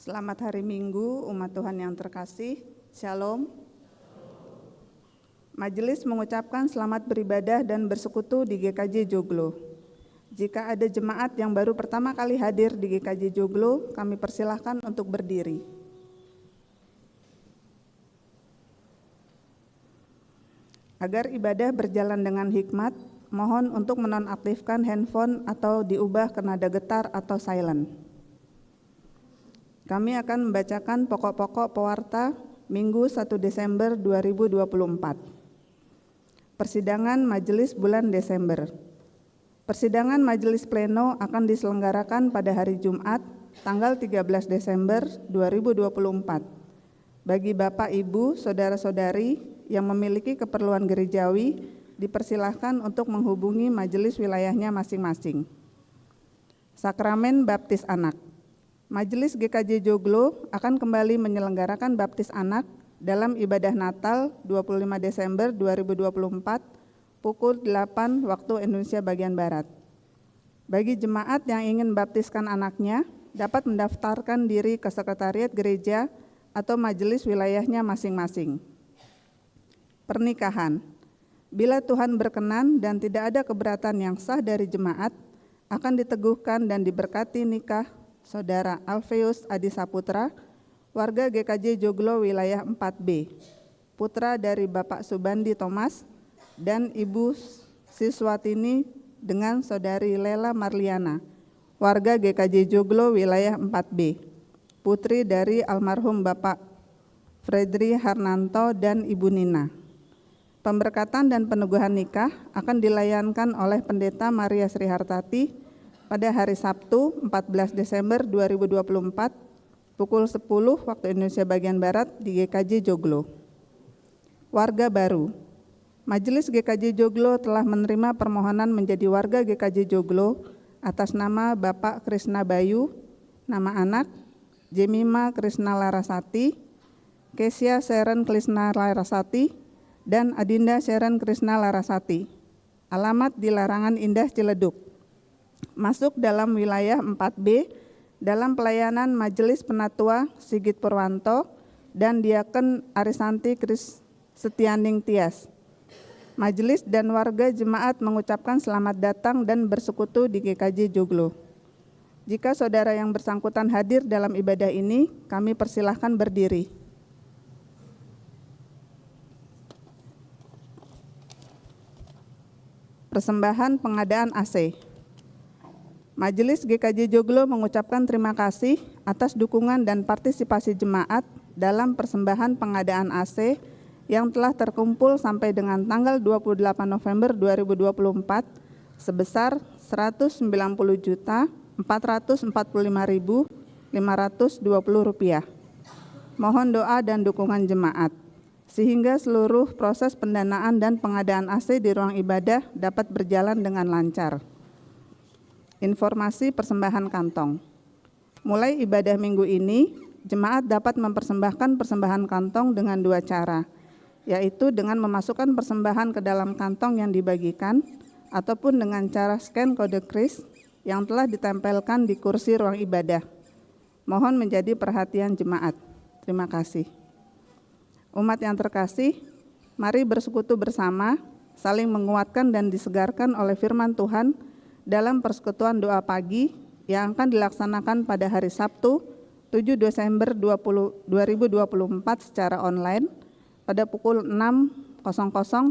Selamat hari Minggu, umat Tuhan yang terkasih. Shalom. Majelis mengucapkan selamat beribadah dan bersekutu di GKJ Joglo. Jika ada jemaat yang baru pertama kali hadir di GKJ Joglo, kami persilahkan untuk berdiri. Agar ibadah berjalan dengan hikmat, mohon untuk menonaktifkan handphone atau diubah ke nada getar atau silent. Kami akan membacakan pokok-pokok pewarta Minggu 1 Desember 2024. Persidangan Majelis bulan Desember. Persidangan Majelis Pleno akan diselenggarakan pada hari Jumat, tanggal 13 Desember 2024. Bagi Bapak, Ibu, Saudara-saudari yang memiliki keperluan gerejawi, dipersilahkan untuk menghubungi majelis wilayahnya masing-masing. Sakramen Baptis Anak. Majelis GKJ Joglo akan kembali menyelenggarakan baptis anak dalam ibadah Natal 25 Desember 2024 pukul 8 waktu Indonesia bagian Barat. Bagi jemaat yang ingin baptiskan anaknya, dapat mendaftarkan diri ke sekretariat gereja atau majelis wilayahnya masing-masing. Pernikahan. Bila Tuhan berkenan dan tidak ada keberatan yang sah dari jemaat, akan diteguhkan dan diberkati nikah Saudara Alfeus Adi Saputra, warga GKJ Joglo wilayah 4B, putra dari Bapak Subandi Thomas dan Ibu Siswatini dengan Saudari Lela Marliana, warga GKJ Joglo wilayah 4B, putri dari almarhum Bapak Fredri Harnanto dan Ibu Nina. Pemberkatan dan peneguhan nikah akan dilayankan oleh Pendeta Maria Sri Hartati pada hari Sabtu 14 Desember 2024 pukul 10 waktu Indonesia bagian Barat di GKJ Joglo. Warga baru. Majelis GKJ Joglo telah menerima permohonan menjadi warga GKJ Joglo atas nama Bapak Krisna Bayu, nama anak Jemima Krisna Larasati, Kesia Seren Krisna Larasati, dan Adinda Seren Krisna Larasati. Alamat di Larangan Indah Ciledug. Masuk dalam wilayah 4B dalam pelayanan Majelis Penatua Sigit Purwanto dan Diaken Arisanti Kris Setianing Tias. Majelis dan warga jemaat mengucapkan selamat datang dan bersekutu di GKJ Joglo. Jika saudara yang bersangkutan hadir dalam ibadah ini, kami persilahkan berdiri. Persembahan pengadaan AC. Majelis GKJ Joglo mengucapkan terima kasih atas dukungan dan partisipasi jemaat dalam persembahan pengadaan AC yang telah terkumpul sampai dengan tanggal 28 November 2024 sebesar Rp190.445.520. Mohon doa dan dukungan jemaat sehingga seluruh proses pendanaan dan pengadaan AC di ruang ibadah dapat berjalan dengan lancar. Informasi persembahan kantong. Mulai ibadah minggu ini, jemaat dapat mempersembahkan persembahan kantong dengan dua cara, yaitu dengan memasukkan persembahan ke dalam kantong yang dibagikan, ataupun dengan cara scan kode kris yang telah ditempelkan di kursi ruang ibadah. Mohon menjadi perhatian jemaat. Terima kasih. Umat yang terkasih, mari bersekutu bersama, saling menguatkan dan disegarkan oleh firman Tuhan dalam persekutuan doa pagi yang akan dilaksanakan pada hari Sabtu 7 Desember 2024 secara online pada pukul 6.00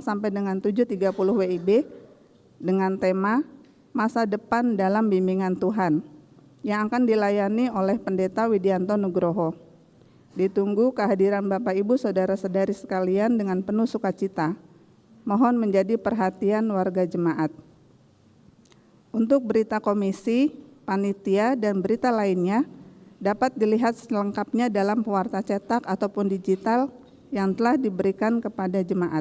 sampai dengan 7.30 WIB dengan tema Masa Depan dalam Bimbingan Tuhan yang akan dilayani oleh Pendeta Widianto Nugroho. Ditunggu kehadiran Bapak Ibu Saudara-saudari sekalian dengan penuh sukacita. Mohon menjadi perhatian warga jemaat. Untuk berita komisi, panitia, dan berita lainnya dapat dilihat selengkapnya dalam pewarta cetak ataupun digital yang telah diberikan kepada jemaat.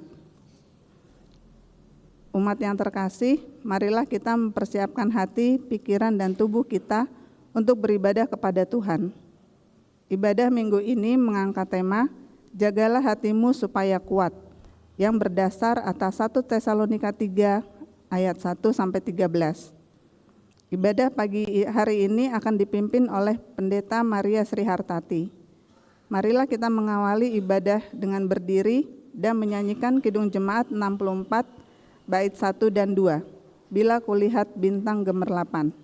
Umat yang terkasih, marilah kita mempersiapkan hati, pikiran, dan tubuh kita untuk beribadah kepada Tuhan. Ibadah minggu ini mengangkat tema, Jagalah hatimu supaya kuat, yang berdasar atas 1 Tesalonika 3 ayat 1-13. Ibadah pagi hari ini akan dipimpin oleh Pendeta Maria Sri Hartati. Marilah kita mengawali ibadah dengan berdiri dan menyanyikan Kidung Jemaat 64 bait 1 dan 2. Bila kulihat bintang gemerlapan.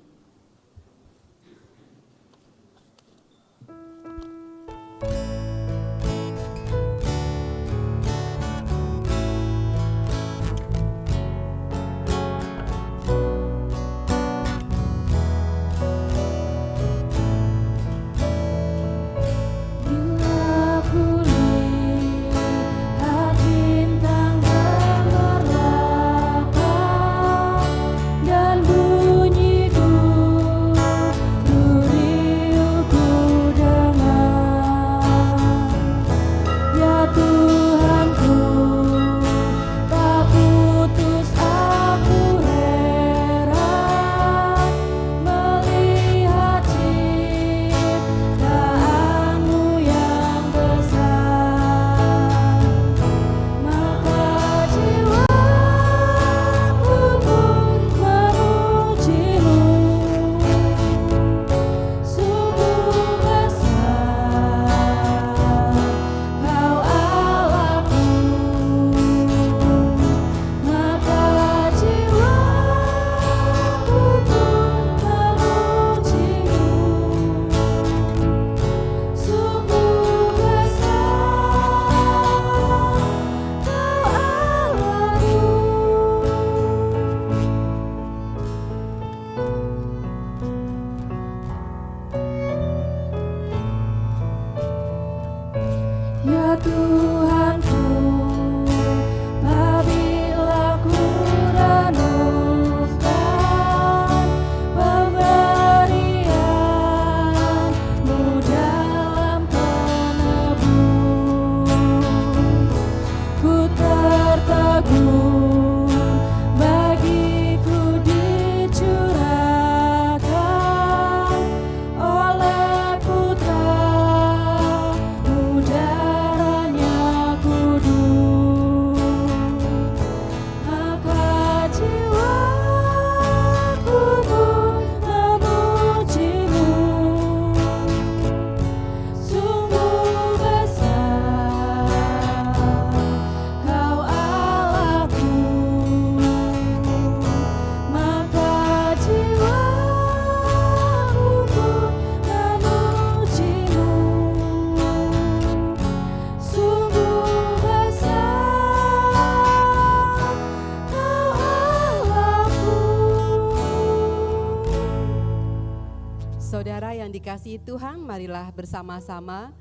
Saudara yang dikasihi Tuhan, marilah bersama-sama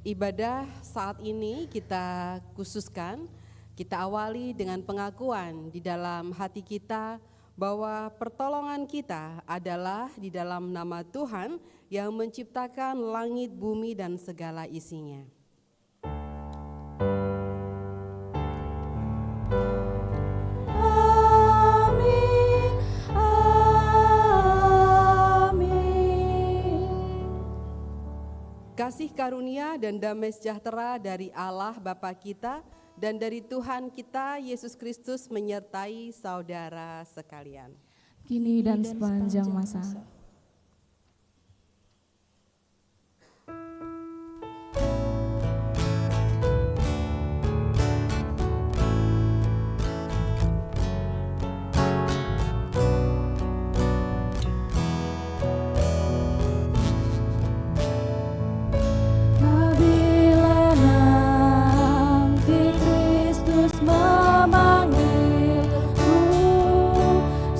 ibadah saat ini kita khususkan, kita awali dengan pengakuan di dalam hati kita bahwa pertolongan kita adalah di dalam nama Tuhan yang menciptakan langit, bumi, dan segala isinya. Kasih karunia dan damai sejahtera dari Allah Bapa kita dan dari Tuhan kita Yesus Kristus menyertai saudara sekalian. Kini dan sepanjang masa.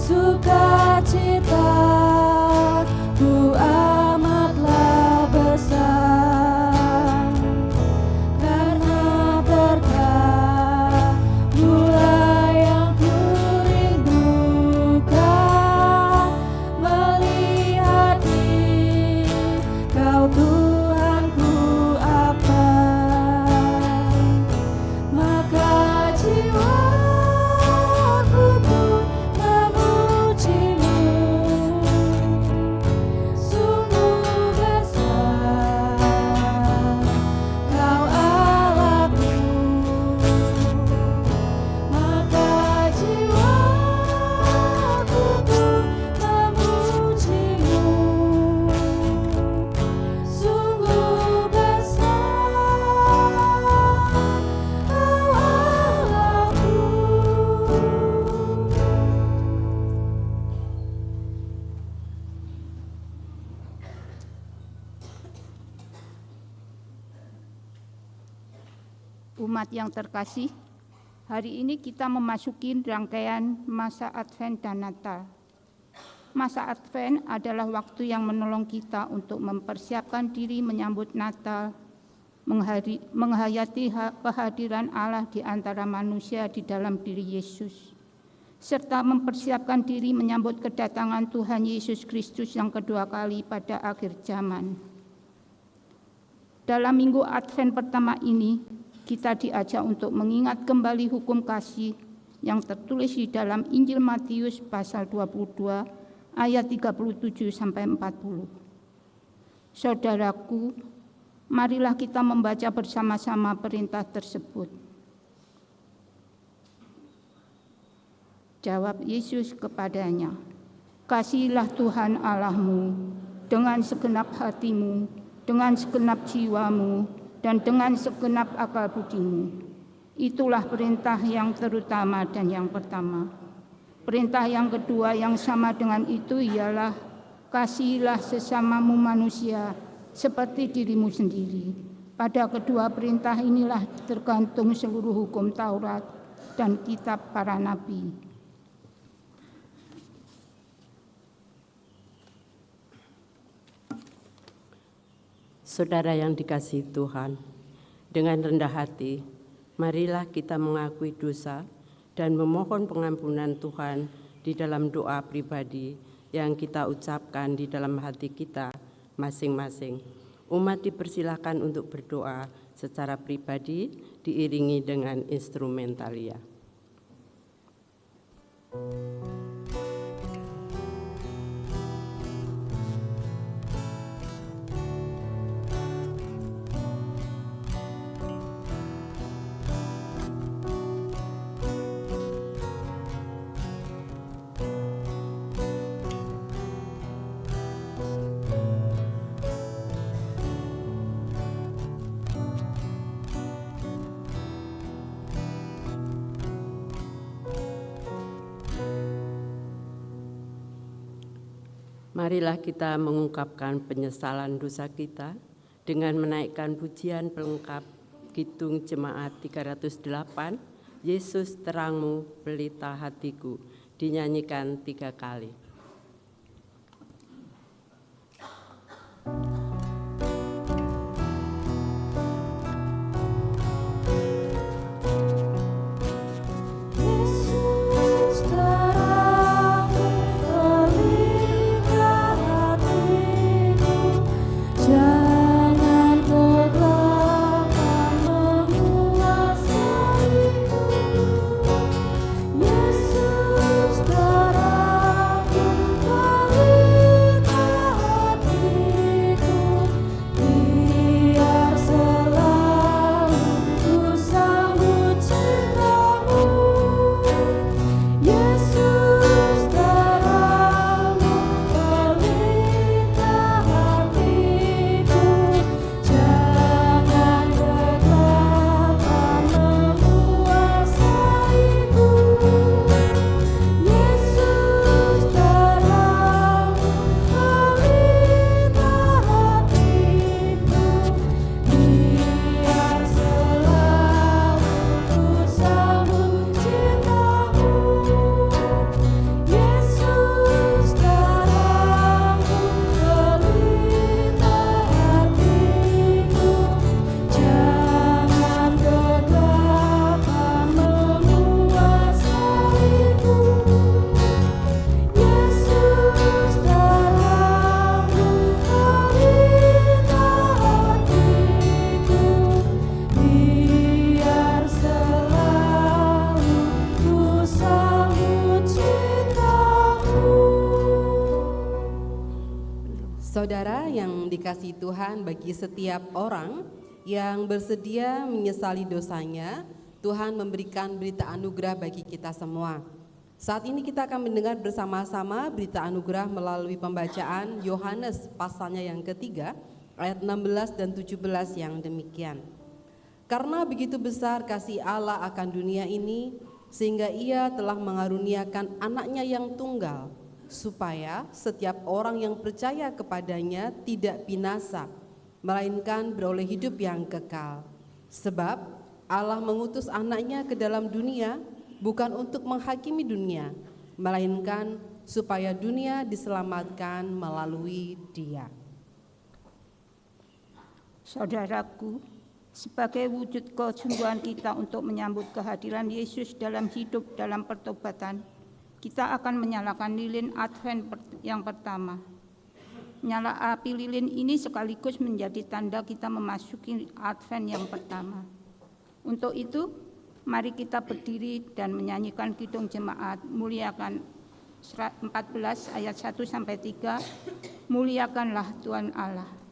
Sukacita jemaat yang terkasih, hari ini kita memasuki rangkaian masa Advent dan Natal. Masa Advent adalah waktu yang menolong kita untuk mempersiapkan diri menyambut Natal, menghayati kehadiran Allah di antara manusia di dalam diri Yesus, serta mempersiapkan diri menyambut kedatangan Tuhan Yesus Kristus yang kedua kali pada akhir zaman. Dalam minggu Advent pertama ini, kita diajak untuk mengingat kembali hukum kasih yang tertulis di dalam Injil Matius pasal 22 ayat 37 sampai 40. Saudaraku, marilah kita membaca bersama-sama perintah tersebut. Jawab Yesus kepadanya, "Kasihilah Tuhan Allahmu dengan segenap hatimu, dengan segenap jiwamu, dan dengan segenap akal budimu." Itulah perintah yang terutama dan yang pertama. Perintah yang kedua yang sama dengan itu ialah, "Kasihilah sesamamu manusia seperti dirimu sendiri." Pada kedua perintah inilah tergantung seluruh hukum Taurat dan kitab para nabi. Saudara yang dikasihi Tuhan, dengan rendah hati, marilah kita mengakui dosa dan memohon pengampunan Tuhan di dalam doa pribadi yang kita ucapkan di dalam hati kita masing-masing. Umat dipersilakan untuk berdoa secara pribadi diiringi dengan instrumentalia. Marilah kita mengungkapkan penyesalan dosa kita dengan menaikkan pujian pelengkap Kidung Jemaat 308, Yesus terangmu pelita hatiku, dinyanyikan 3 kali. Saudara yang dikasihi Tuhan, bagi setiap orang yang bersedia menyesali dosanya, Tuhan memberikan berita anugerah bagi kita semua. Saat ini kita akan mendengar bersama-sama berita anugerah melalui pembacaan Yohanes pasalnya yang ketiga, ayat 16 dan 17 yang demikian. Karena begitu besar kasih Allah akan dunia ini, sehingga Ia telah mengaruniakan anaknya yang tunggal, supaya setiap orang yang percaya kepadanya tidak binasa, melainkan beroleh hidup yang kekal. Sebab Allah mengutus anaknya ke dalam dunia bukan untuk menghakimi dunia, melainkan supaya dunia diselamatkan melalui Dia. Saudaraku, sebagai wujud kesungguhan kita untuk menyambut kehadiran Yesus dalam hidup dalam pertobatan, kita akan menyalakan lilin Advent yang pertama. Nyala api lilin ini sekaligus menjadi tanda kita memasuki Advent yang pertama. Untuk itu, mari kita berdiri dan menyanyikan kidung jemaat, muliakan 14 ayat 1-3, muliakanlah Tuhan Allah.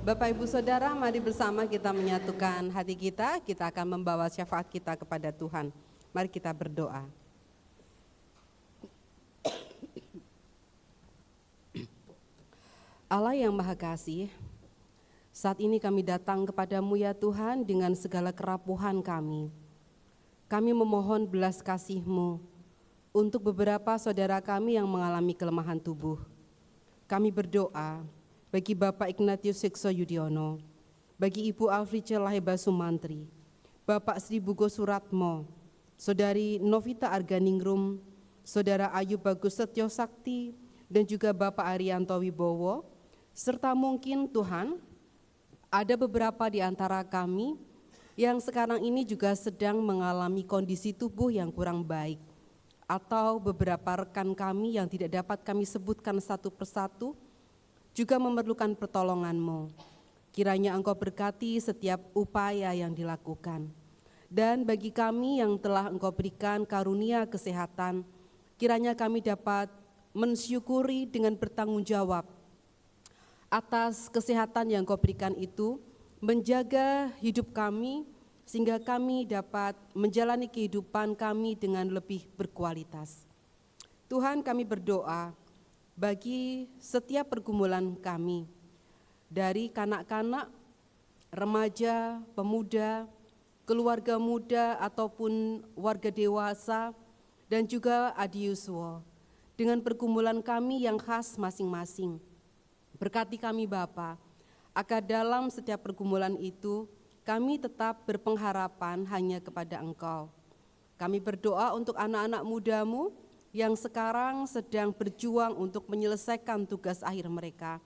Bapak Ibu Saudara, mari bersama kita menyatukan hati kita akan membawa syafaat kita kepada Tuhan. Mari kita berdoa. Allah yang Maha Kasih, saat ini kami datang kepadamu ya Tuhan dengan segala kerapuhan kami. Kami memohon belas kasih-Mu untuk beberapa saudara kami yang mengalami kelemahan tubuh. Kami berdoa bagi Bapak Ignatius Sekso Yudiono, bagi Ibu Alfrice Laheba Sumantri, Bapak Sri Bugo Suratmo, Saudari Novita Arganingrum, Saudara Ayu Bagus Setyo Sakti, dan juga Bapak Arianto Wibowo, serta mungkin Tuhan, ada beberapa di antara kami yang sekarang ini juga sedang mengalami kondisi tubuh yang kurang baik, atau beberapa rekan kami yang tidak dapat kami sebutkan satu persatu, juga memerlukan pertolongan-Mu. Kiranya Engkau berkati setiap upaya yang dilakukan. Dan bagi kami yang telah Engkau berikan karunia kesehatan, kiranya kami dapat mensyukuri dengan bertanggung jawab atas kesehatan yang Engkau berikan itu, menjaga hidup kami sehingga kami dapat menjalani kehidupan kami dengan lebih berkualitas. Tuhan, kami berdoa bagi setiap pergumulan kami, dari kanak-kanak, remaja, pemuda, keluarga muda ataupun warga dewasa, dan juga Adi Yuswo, dengan pergumulan kami yang khas masing-masing. Berkati kami Bapa, agar dalam setiap pergumulan itu kami tetap berpengharapan hanya kepada Engkau. Kami berdoa untuk anak-anak muda-Mu yang sekarang sedang berjuang untuk menyelesaikan tugas akhir mereka,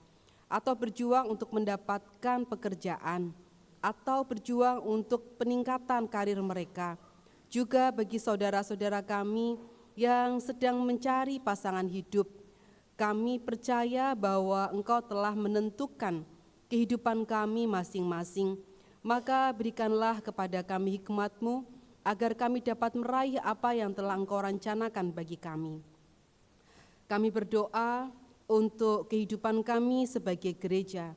atau berjuang untuk mendapatkan pekerjaan, atau berjuang untuk peningkatan karir mereka. Juga bagi saudara-saudara kami yang sedang mencari pasangan hidup, kami percaya bahwa Engkau telah menentukan kehidupan kami masing-masing, maka berikanlah kepada kami hikmat-Mu agar kami dapat meraih apa yang telah Engkau rencanakan bagi kami. Kami berdoa untuk kehidupan kami sebagai gereja.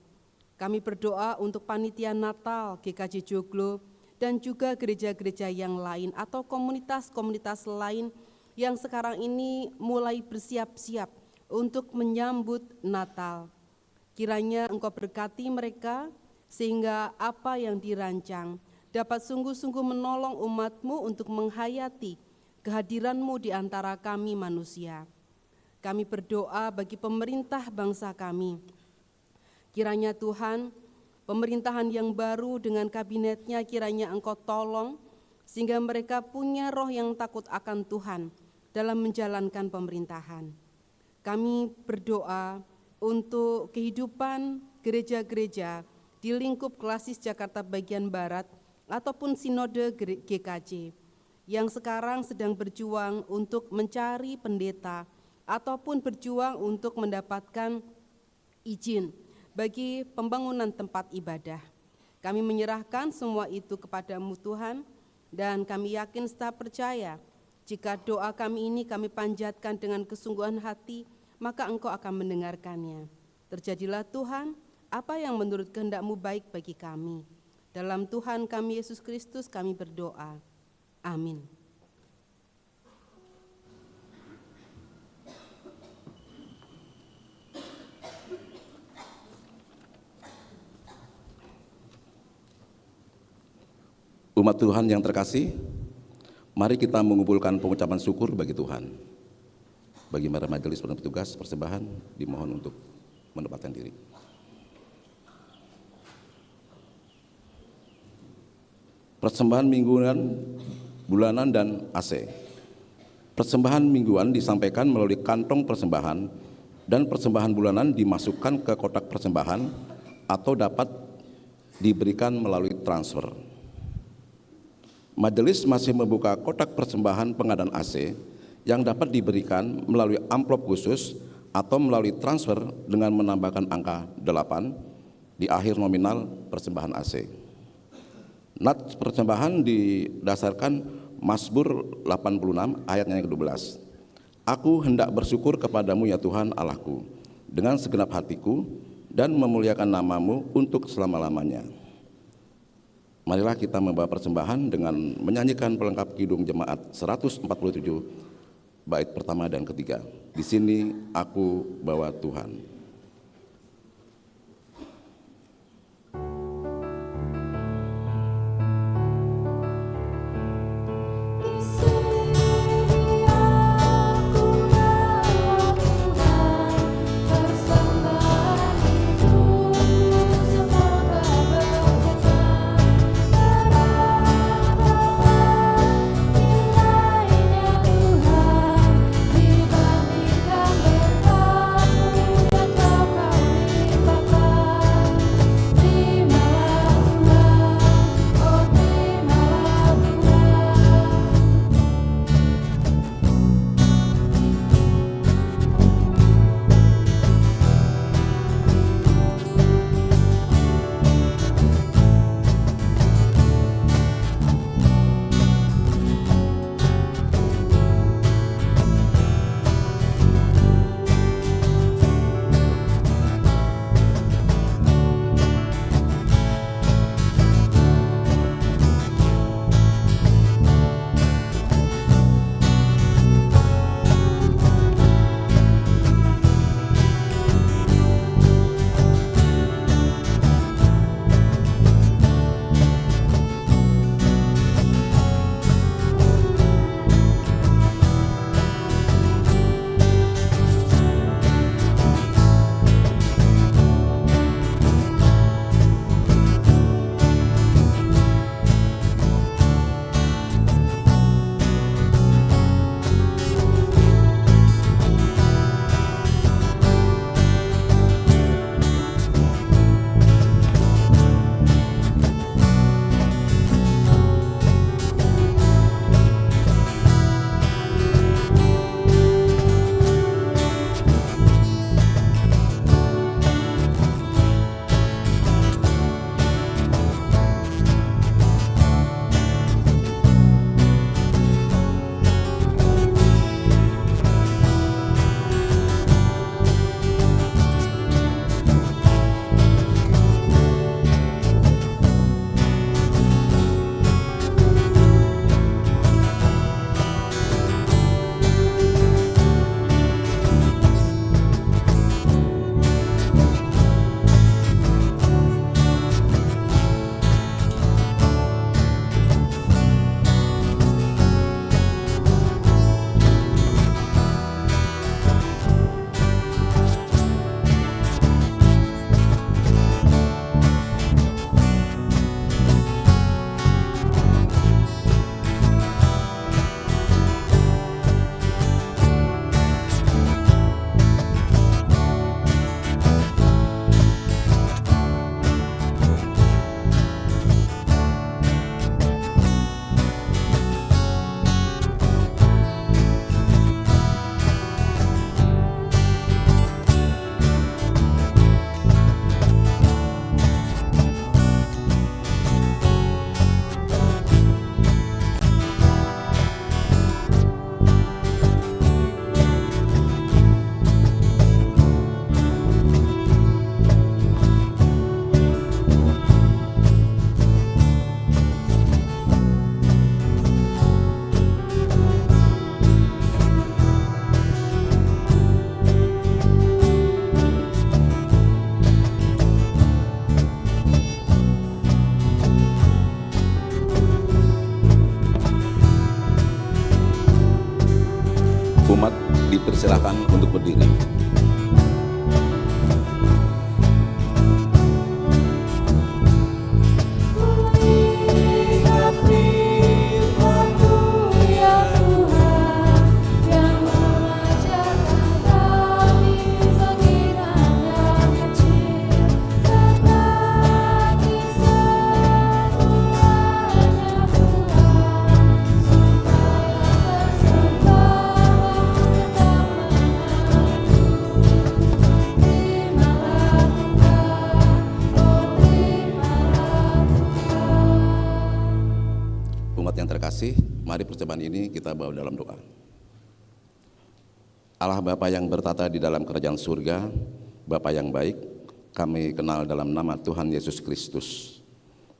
Kami berdoa untuk panitia Natal GKJ Joglo dan juga gereja-gereja yang lain atau komunitas-komunitas lain yang sekarang ini mulai bersiap-siap untuk menyambut Natal. Kiranya Engkau berkati mereka sehingga apa yang dirancang dapat sungguh-sungguh menolong umat-Mu untuk menghayati kehadiran-Mu di antara kami manusia. Kami berdoa bagi pemerintah bangsa kami. Kiranya Tuhan, pemerintahan yang baru dengan kabinetnya kiranya Engkau tolong sehingga mereka punya roh yang takut akan Tuhan dalam menjalankan pemerintahan. Kami berdoa untuk kehidupan gereja-gereja di lingkup klasis Jakarta bagian Barat ataupun sinode GKJ yang sekarang sedang berjuang untuk mencari pendeta ataupun berjuang untuk mendapatkan izin bagi pembangunan tempat ibadah. Kami menyerahkan semua itu kepada-Mu Tuhan, dan kami yakin serta percaya jika doa kami ini kami panjatkan dengan kesungguhan hati, maka Engkau akan mendengarkannya. Terjadilah Tuhan apa yang menurut kehendak-Mu baik bagi kami. Dalam Tuhan kami Yesus Kristus kami berdoa. Amin. Umat Tuhan yang terkasih, mari kita mengumpulkan pengucapan syukur bagi Tuhan. Bagi para majelis petugas persembahan, dimohon untuk menempatkan diri. Persembahan mingguan, bulanan, dan AC. Persembahan mingguan disampaikan melalui kantong persembahan dan persembahan bulanan dimasukkan ke kotak persembahan atau dapat diberikan melalui transfer. Majelis masih membuka kotak persembahan pengadaan AC yang dapat diberikan melalui amplop khusus atau melalui transfer dengan menambahkan angka 8 di akhir nominal persembahan AC. Nats persembahan didasarkan Mazmur 86 ayatnya yang ke-12. Aku hendak bersyukur kepadamu ya Tuhan Allahku dengan segenap hatiku dan memuliakan nama-Mu untuk selama-lamanya. Marilah kita membawa persembahan dengan menyanyikan pelengkap kidung jemaat 147 bait pertama dan ketiga. Di sini aku bawa Tuhan. Dibandingkan bertahun Dipersilakan untuk berdiri. Umat yang terkasih, mari persembahan ini kita bawa dalam doa. Allah Bapa yang bertata di dalam kerajaan surga, Bapa yang baik, kami kenal dalam nama Tuhan Yesus Kristus.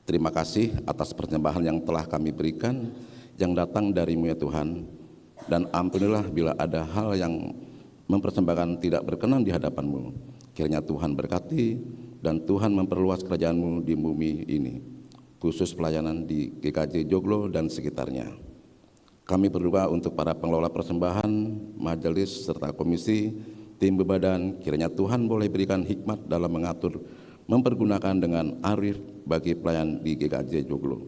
Terima kasih atas persembahan yang telah kami berikan, yang datang dari-Mu ya Tuhan. Dan ampunilah bila ada hal yang mempersembahkan tidak berkenan di hadapan-Mu. Kiranya Tuhan berkati dan Tuhan memperluas kerajaan-Mu di bumi ini, khusus pelayanan di GKJ Joglo dan sekitarnya. Kami berdoa untuk para pengelola persembahan, majelis, serta komisi, tim bebadan, kiranya Tuhan boleh berikan hikmat dalam mengatur, mempergunakan dengan arif bagi pelayan di GKJ Joglo,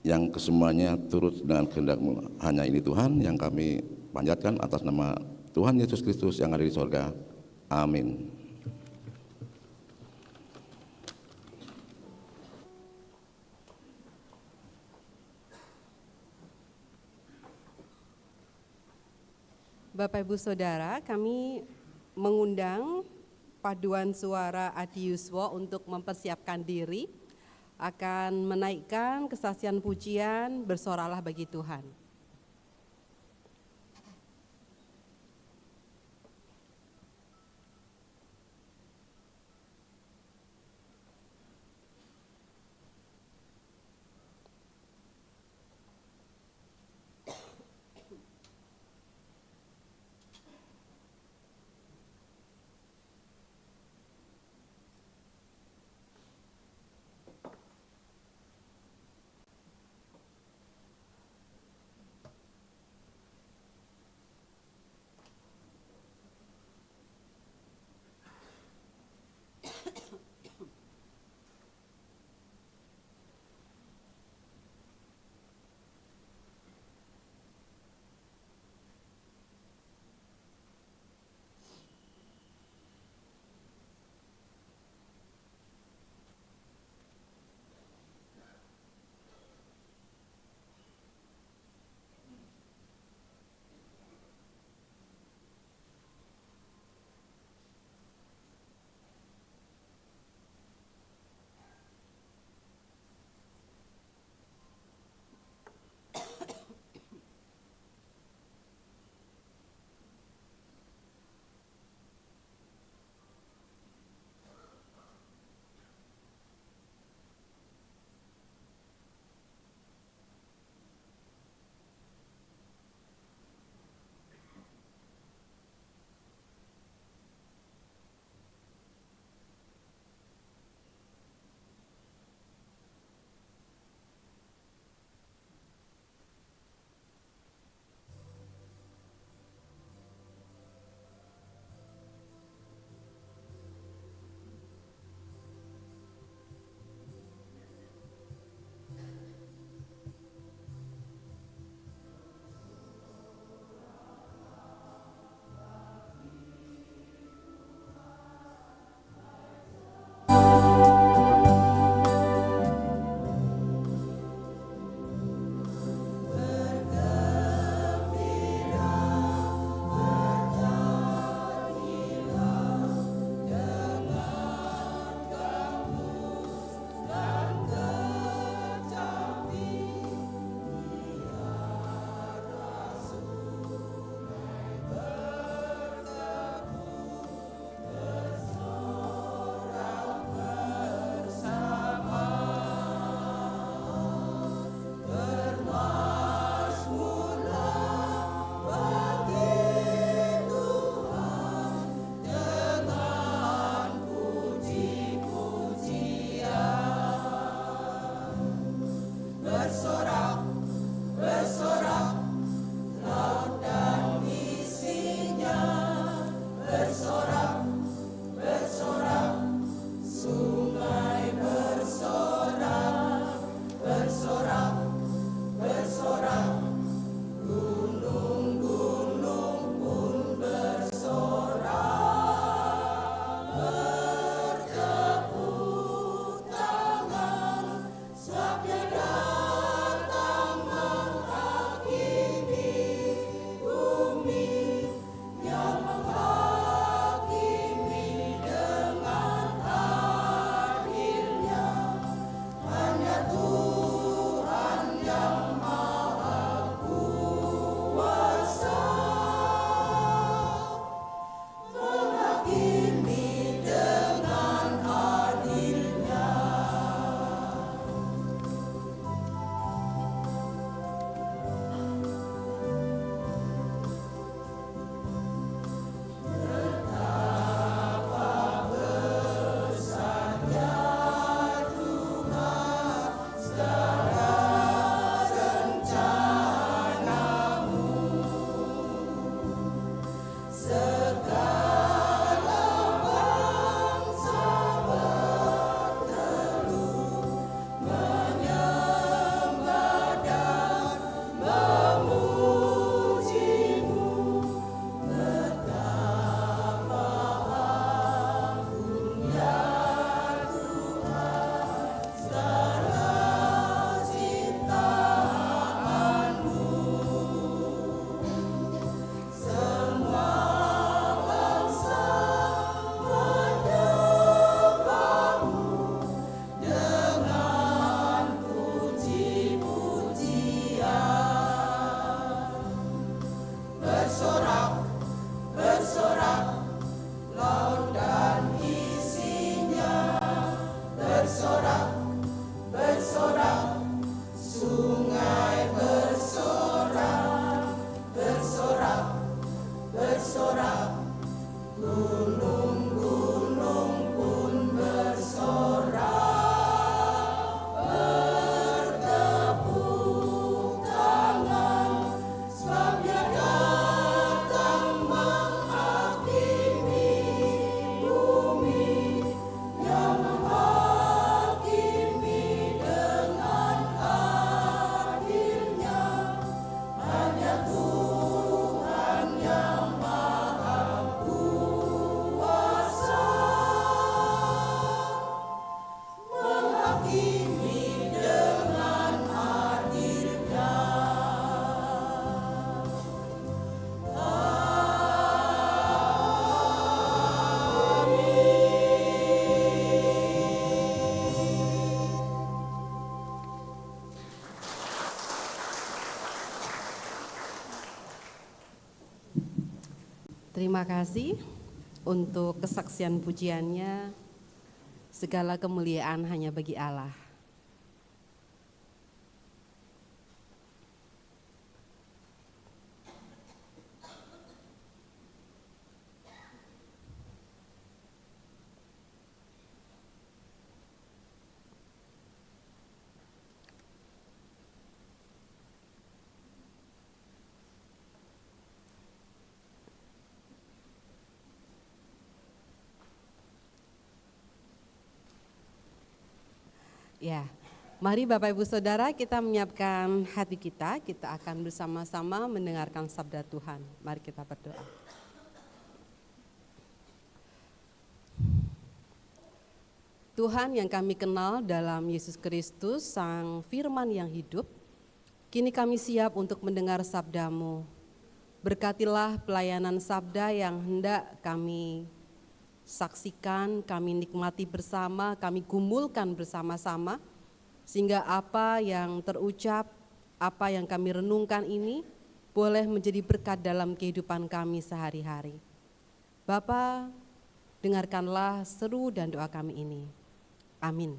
yang kesemuanya turut dengan kehendak-Mu. Hanya ini Tuhan yang kami panjatkan atas nama Tuhan Yesus Kristus yang ada di sorga. Amin. Bapak Ibu Saudara, kami mengundang paduan suara Adi Yuswo untuk mempersiapkan diri akan menaikkan kesaksian pujian Bersoralah Bagi Tuhan. Terima kasih untuk kesaksian pujiannya. Segala kemuliaan hanya bagi Allah. Ya, mari Bapak Ibu Saudara kita menyiapkan hati kita akan bersama-sama mendengarkan sabda Tuhan. Mari kita berdoa. Tuhan yang kami kenal dalam Yesus Kristus, Sang Firman yang hidup, kini kami siap untuk mendengar sabda-Mu. Berkatilah pelayanan sabda yang hendak kami saksikan, kami nikmati bersama, kami gumulkan bersama-sama, sehingga apa yang terucap, apa yang kami renungkan ini boleh menjadi berkat dalam kehidupan kami sehari-hari. Bapa, dengarkanlah seru dan doa kami ini. Amin.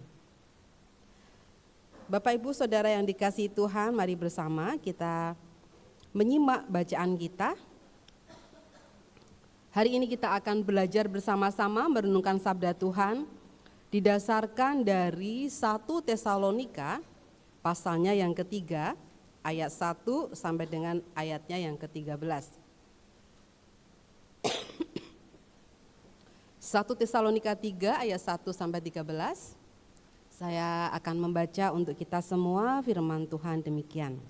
Bapak Ibu Saudara yang dikasihi Tuhan, mari bersama kita menyimak bacaan kita. Hari ini kita akan belajar bersama-sama merenungkan sabda Tuhan didasarkan dari 1 Tesalonika pasalnya yang ketiga ayat 1 sampai dengan ayatnya yang ke-13. 1 Tesalonika 3 ayat 1 sampai 13. Saya akan membaca untuk kita semua firman Tuhan demikian.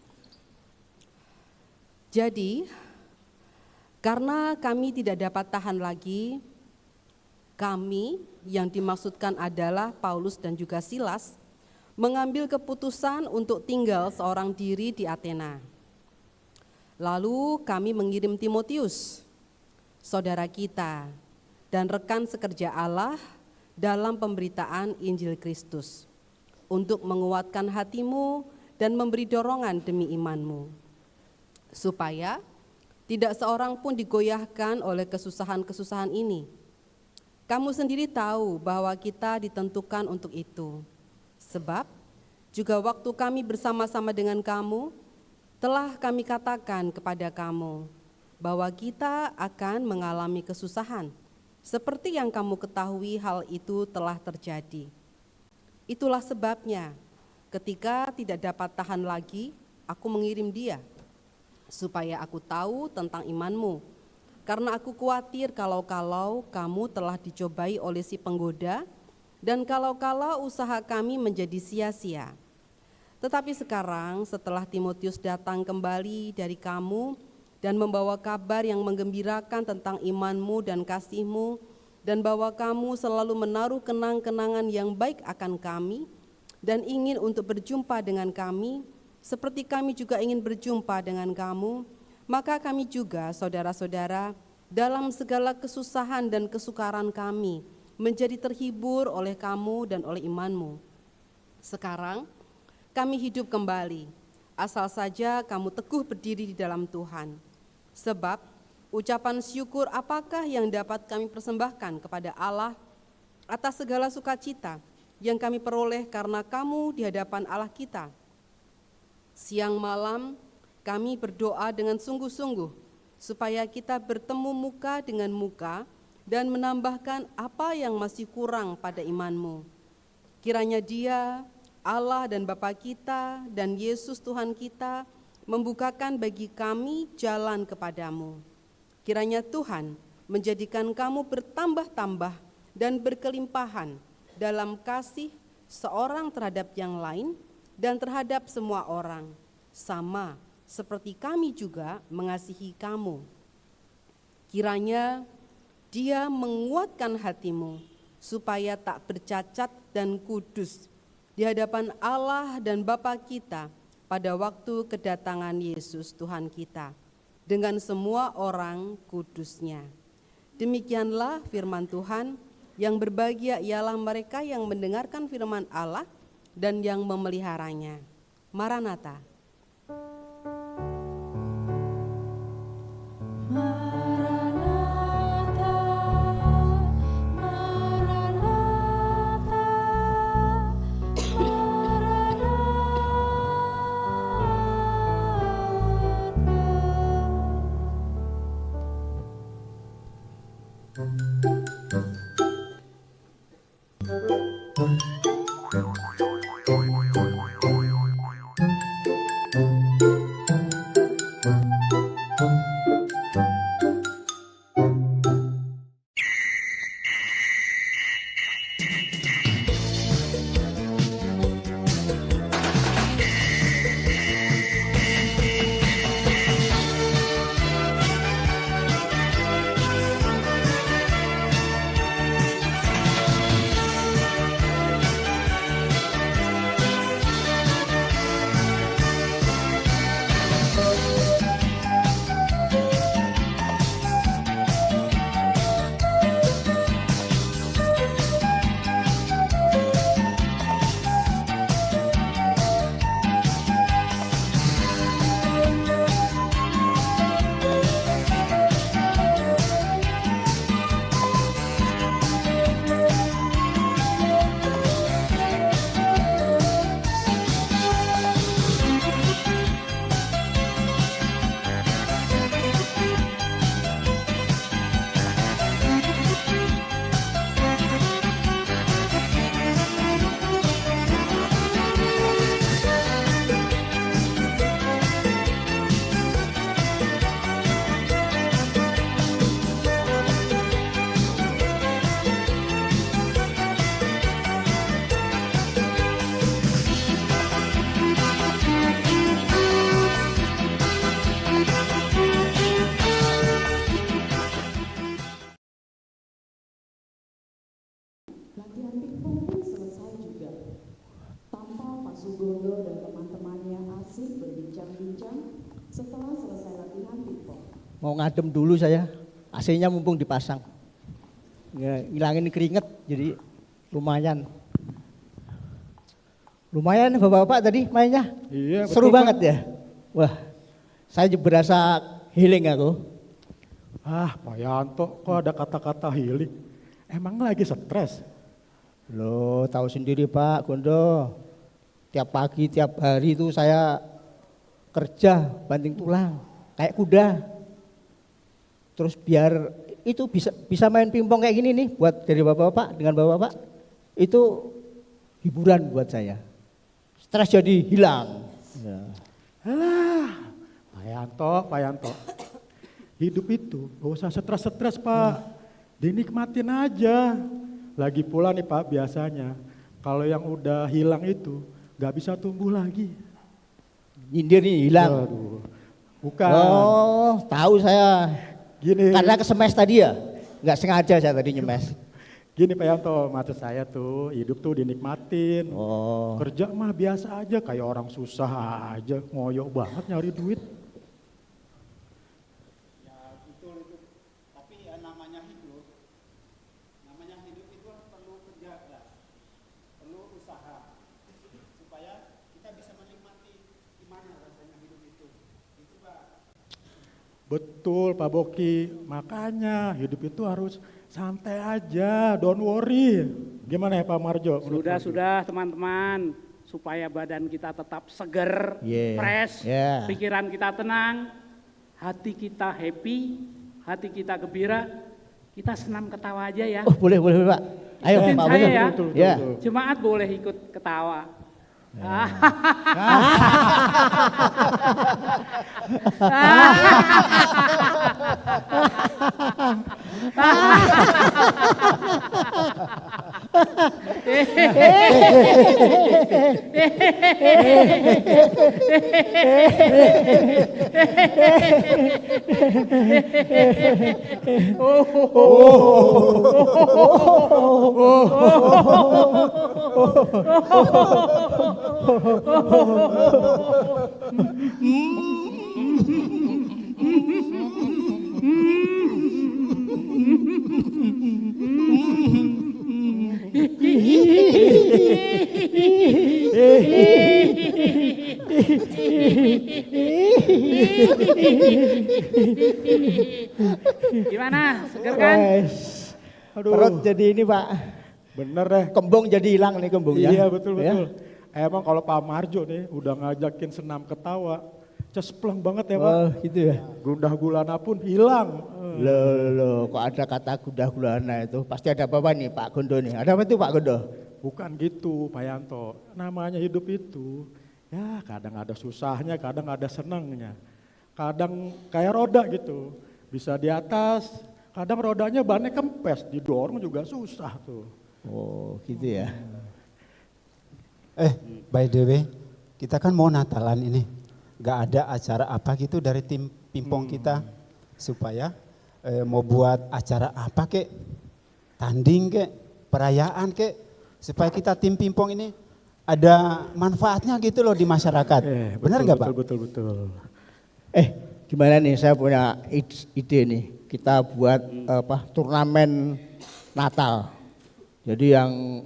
Jadi, karena kami tidak dapat tahan lagi, kami yang dimaksudkan adalah Paulus dan juga Silas, mengambil keputusan untuk tinggal seorang diri di Athena. Lalu kami mengirim Timotius, saudara kita, dan rekan sekerja Allah dalam pemberitaan Injil Kristus, untuk menguatkan hatimu dan memberi dorongan demi imanmu, supaya tidak seorang pun digoyahkan oleh kesusahan-kesusahan ini. Kamu sendiri tahu bahwa kita ditentukan untuk itu. Sebab juga waktu kami bersama-sama dengan kamu, telah kami katakan kepada kamu bahwa kita akan mengalami kesusahan. Seperti yang kamu ketahui hal itu telah terjadi. Itulah sebabnya ketika tidak dapat tahan lagi, aku mengirim dia, supaya aku tahu tentang imanmu, karena aku khawatir kalau-kalau kamu telah dicobai oleh si penggoda, dan kalau-kalau usaha kami menjadi sia-sia. Tetapi sekarang setelah Timotius datang kembali dari kamu, dan membawa kabar yang menggembirakan tentang imanmu dan kasihmu, dan bahwa kamu selalu menaruh kenang-kenangan yang baik akan kami, dan ingin untuk berjumpa dengan kami, seperti kami juga ingin berjumpa dengan kamu, maka kami juga, saudara-saudara, dalam segala kesusahan dan kesukaran kami, menjadi terhibur oleh kamu dan oleh imanmu. Sekarang kami hidup kembali, asal saja kamu teguh berdiri di dalam Tuhan. Sebab ucapan syukur apakah yang dapat kami persembahkan kepada Allah atas segala sukacita yang kami peroleh karena kamu di hadapan Allah kita. Siang malam kami berdoa dengan sungguh-sungguh supaya kita bertemu muka dengan muka dan menambahkan apa yang masih kurang pada imanmu. Kiranya Dia, Allah dan Bapa kita dan Yesus Tuhan kita membukakan bagi kami jalan kepadamu. Kiranya Tuhan menjadikan kamu bertambah-tambah dan berkelimpahan dalam kasih seorang terhadap yang lain dan terhadap semua orang, sama seperti kami juga mengasihi kamu. Kiranya Dia menguatkan hatimu supaya tak bercacat dan kudus di hadapan Allah dan Bapa kita pada waktu kedatangan Yesus Tuhan kita dengan semua orang kudusnya. Demikianlah firman Tuhan, yang berbahagia ialah mereka yang mendengarkan firman Allah dan yang memeliharanya. Maranatha. Maranatha, Latihan pingpong pun selesai juga. Tanpa Pak Sugondo dan teman-temannya asik berbincang-bincang setelah selesai latihan pingpong. Mau ngadem dulu saya, AC-nya mumpung dipasang. Ya, ngilangin keringet jadi lumayan. Lumayan bapak-bapak tadi mainnya. Iya, seru betul, banget Pak. ya. Wah, saya berasa healing aku. Ah, Pak Yanto, kok ada kata-kata healing? Emang lagi stres? Loh, tahu sendiri Pak Gondo. Tiap pagi, tiap hari itu saya kerja banting tulang, kayak kuda. Terus biar itu bisa main pingpong kayak gini nih, buat dari bapak-bapak dengan bapak-bapak, itu hiburan buat saya. Stres jadi hilang. Ya. Alah, Pak Yanto, hidup itu gak usah stres-stres Pak, dinikmatin aja. Lagi pula nih Pak, biasanya kalau yang udah hilang itu gak bisa tumbuh lagi. Nyindir nih hilang. Aduh, bukan. Oh, tahu saya. Gini. Karena kesemes tadi ya, nggak sengaja saya tadi nyemes. Gini Pak Yanto, maksud saya tuh hidup tuh dinikmatin. Oh. Kerja mah biasa aja, kayak orang susah aja, ngoyo banget nyari duit. Ya betul itu, tapi ya namanya hidup itu perlu kerja keras, perlu usaha, supaya kita bisa menikmati gimana rasanya hidup itu Pak. Betul Pak Boki, makanya hidup itu harus santai aja, don't worry. Gimana ya Pak Marjo? Sudah teman-teman, supaya badan kita tetap seger, fresh, pikiran kita tenang, hati kita happy, hati kita gembira, kita senam ketawa aja ya. Oh boleh Pak. Ayo Ikutin Pak saya ya. betul. Ya. Jemaat boleh ikut ketawa. Gimana? Seger kan? Aduh. Perut jadi ini Pak. Bener deh. Kembung jadi hilang nih kembungnya. Iya betul. Ya. Emang kalau Pak Marjo nih udah ngajakin senam ketawa, cespleng banget ya Pak. Oh gitu ya. Gundah gulana pun hilang. Loh, kok ada kata gundah gulana itu? Pasti ada apa nih Pak Gondo nih? Ada apa itu Pak Gondo? Bukan gitu Pak Yanto, namanya hidup itu ya kadang ada susahnya, kadang ada senangnya. Kadang kayak roda gitu, bisa di atas, kadang rodanya bannya kempes, didorong juga susah tuh. Oh gitu ya. By the way, kita kan mau Natalan ini. Gak ada acara apa gitu dari tim pingpong kita supaya mau buat acara apa kek, tanding kek, perayaan kek, supaya kita tim pingpong ini ada manfaatnya gitu loh di masyarakat. Benar nggak Pak? Betul. Gimana nih, saya punya ide nih, kita buat turnamen Natal. Jadi yang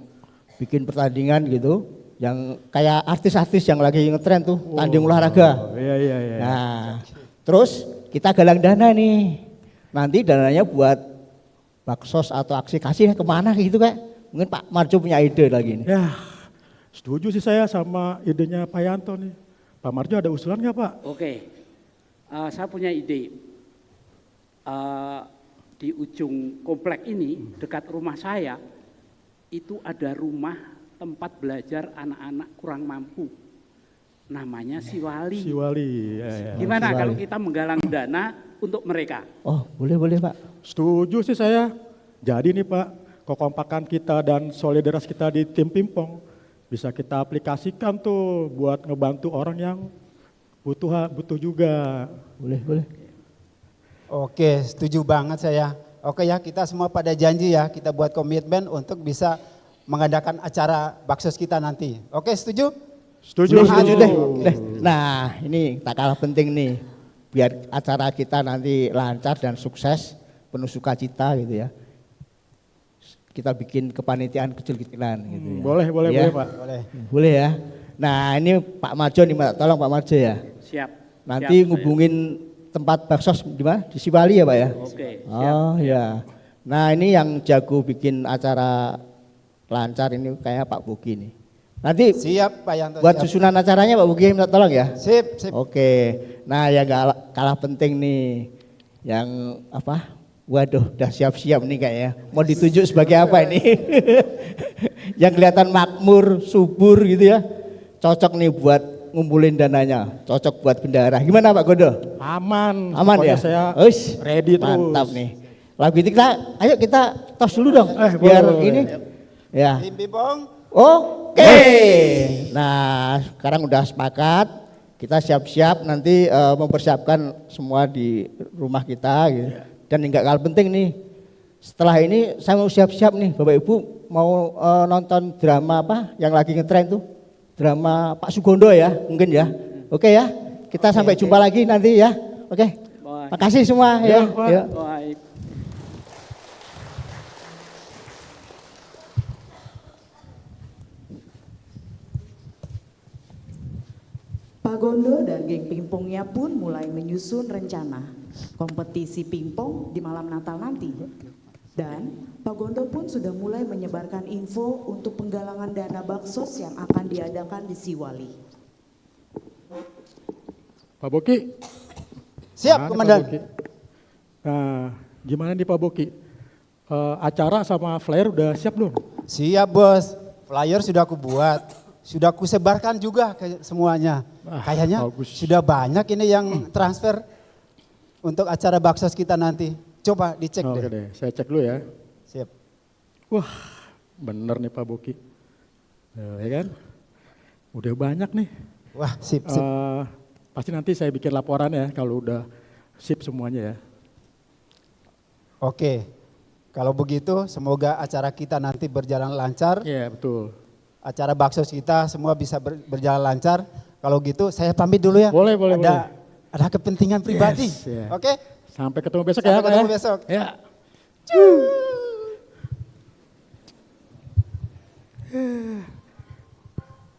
bikin pertandingan gitu, yang kayak artis-artis yang lagi ngetren tuh, tanding olahraga. Iya. Nah, terus kita galang dana nih, nanti dananya buat baksos atau aksi kasih kemana gitu Kak? Mungkin Pak Marjo punya ide lagi nih. Ya, setuju sih saya sama idenya Pak Yanto nih. Pak Marjo ada usulan nggak Pak? Oke, saya punya ide. Di ujung komplek ini, dekat rumah saya, itu ada rumah tempat belajar anak-anak kurang mampu. Namanya Siwali. Ya. Gimana Siwali. kalau kita menggalang dana untuk mereka? Oh boleh Pak. Setuju sih saya. Jadi nih Pak, kekompakan kita dan solidaritas kita di tim pingpong bisa kita aplikasikan tuh buat ngebantu orang yang butuh juga. Boleh. Oke, setuju banget saya. Oke ya, kita semua pada janji ya, kita buat komitmen untuk bisa mengadakan acara baksos kita nanti. Oke, setuju? Setuju deh. Nah, ini tak kalah penting nih, biar acara kita nanti lancar dan sukses, penuh sukacita gitu ya. Kita bikin kepanitiaan kecil-kecilan gitu ya. Boleh Ya? Pak. Boleh ya. Nah, ini Pak Marjo nih, tolong Pak Marjo ya. Siap. Nanti ngubungin tempat baksos di mana? Di Siwali ya Pak ya? Oke. Oh ya. Nah, ini yang jago bikin acara lancar ini kayak Pak Buki nih. Nanti Siap Pak Yanto. buat siap. susunan acaranya Pak Buki minta tolong ya. Sip. Oke. Nah, yang kalah penting nih, yang apa? Waduh, udah siap-siap nih kayaknya. Mau ditunjuk sebagai apa ini? Yang kelihatan makmur, subur gitu ya. Cocok nih buat ngumpulin dananya. Cocok buat bendahara. Gimana Pak Gondo? Aman Ya? Saya Uish, ready terus. mantap nih. Lagu ini ayo kita tos dulu dong. Boleh. ini. Ya. Tim pingpong. Oke. Nah, sekarang udah sepakat. Kita siap-siap nanti mempersiapkan semua di rumah kita gitu. Dan yang gak kalah penting nih, setelah ini saya mau siap-siap nih, Bapak Ibu mau nonton drama apa yang lagi ngetren tuh, drama Pak Sugondo ya, mungkin ya. Oke ya, kita sampai jumpa lagi nanti ya. Oke, makasih semua ya. Ya. Baik. Pak Gondo dan geng pingpongnya pun mulai menyusun rencana kompetisi pingpong di malam Natal nanti. Dan Pak Gondo pun sudah mulai menyebarkan info untuk penggalangan dana baksos yang akan diadakan di Siwali. Pak Boki. Siap, Komandan. Pak Boki? Nah, gimana nih Pak Boki? Acara sama flyer udah siap belum? Siap Bos, flyer sudah aku buat, sudah aku sebarkan juga ke semuanya. Kayaknya bagus. sudah banyak ini yang transfer untuk acara baksos kita nanti. Coba dicek Oke deh, saya cek dulu ya. Siap. Wah, bener nih Pak Boki. Ya kan? Udah banyak nih. Wah, sip. Pasti nanti saya bikin laporan ya kalau udah sip semuanya ya. Oke, kalau begitu semoga acara kita nanti berjalan lancar. Iya betul. Acara baksos kita semua bisa berjalan lancar. Kalau gitu saya pamit dulu ya. Boleh. Ada kepentingan pribadi. Yes, yeah. Oke? Sampai ketemu besok Sampai ya. Pak ketemu ya. besok. Ya.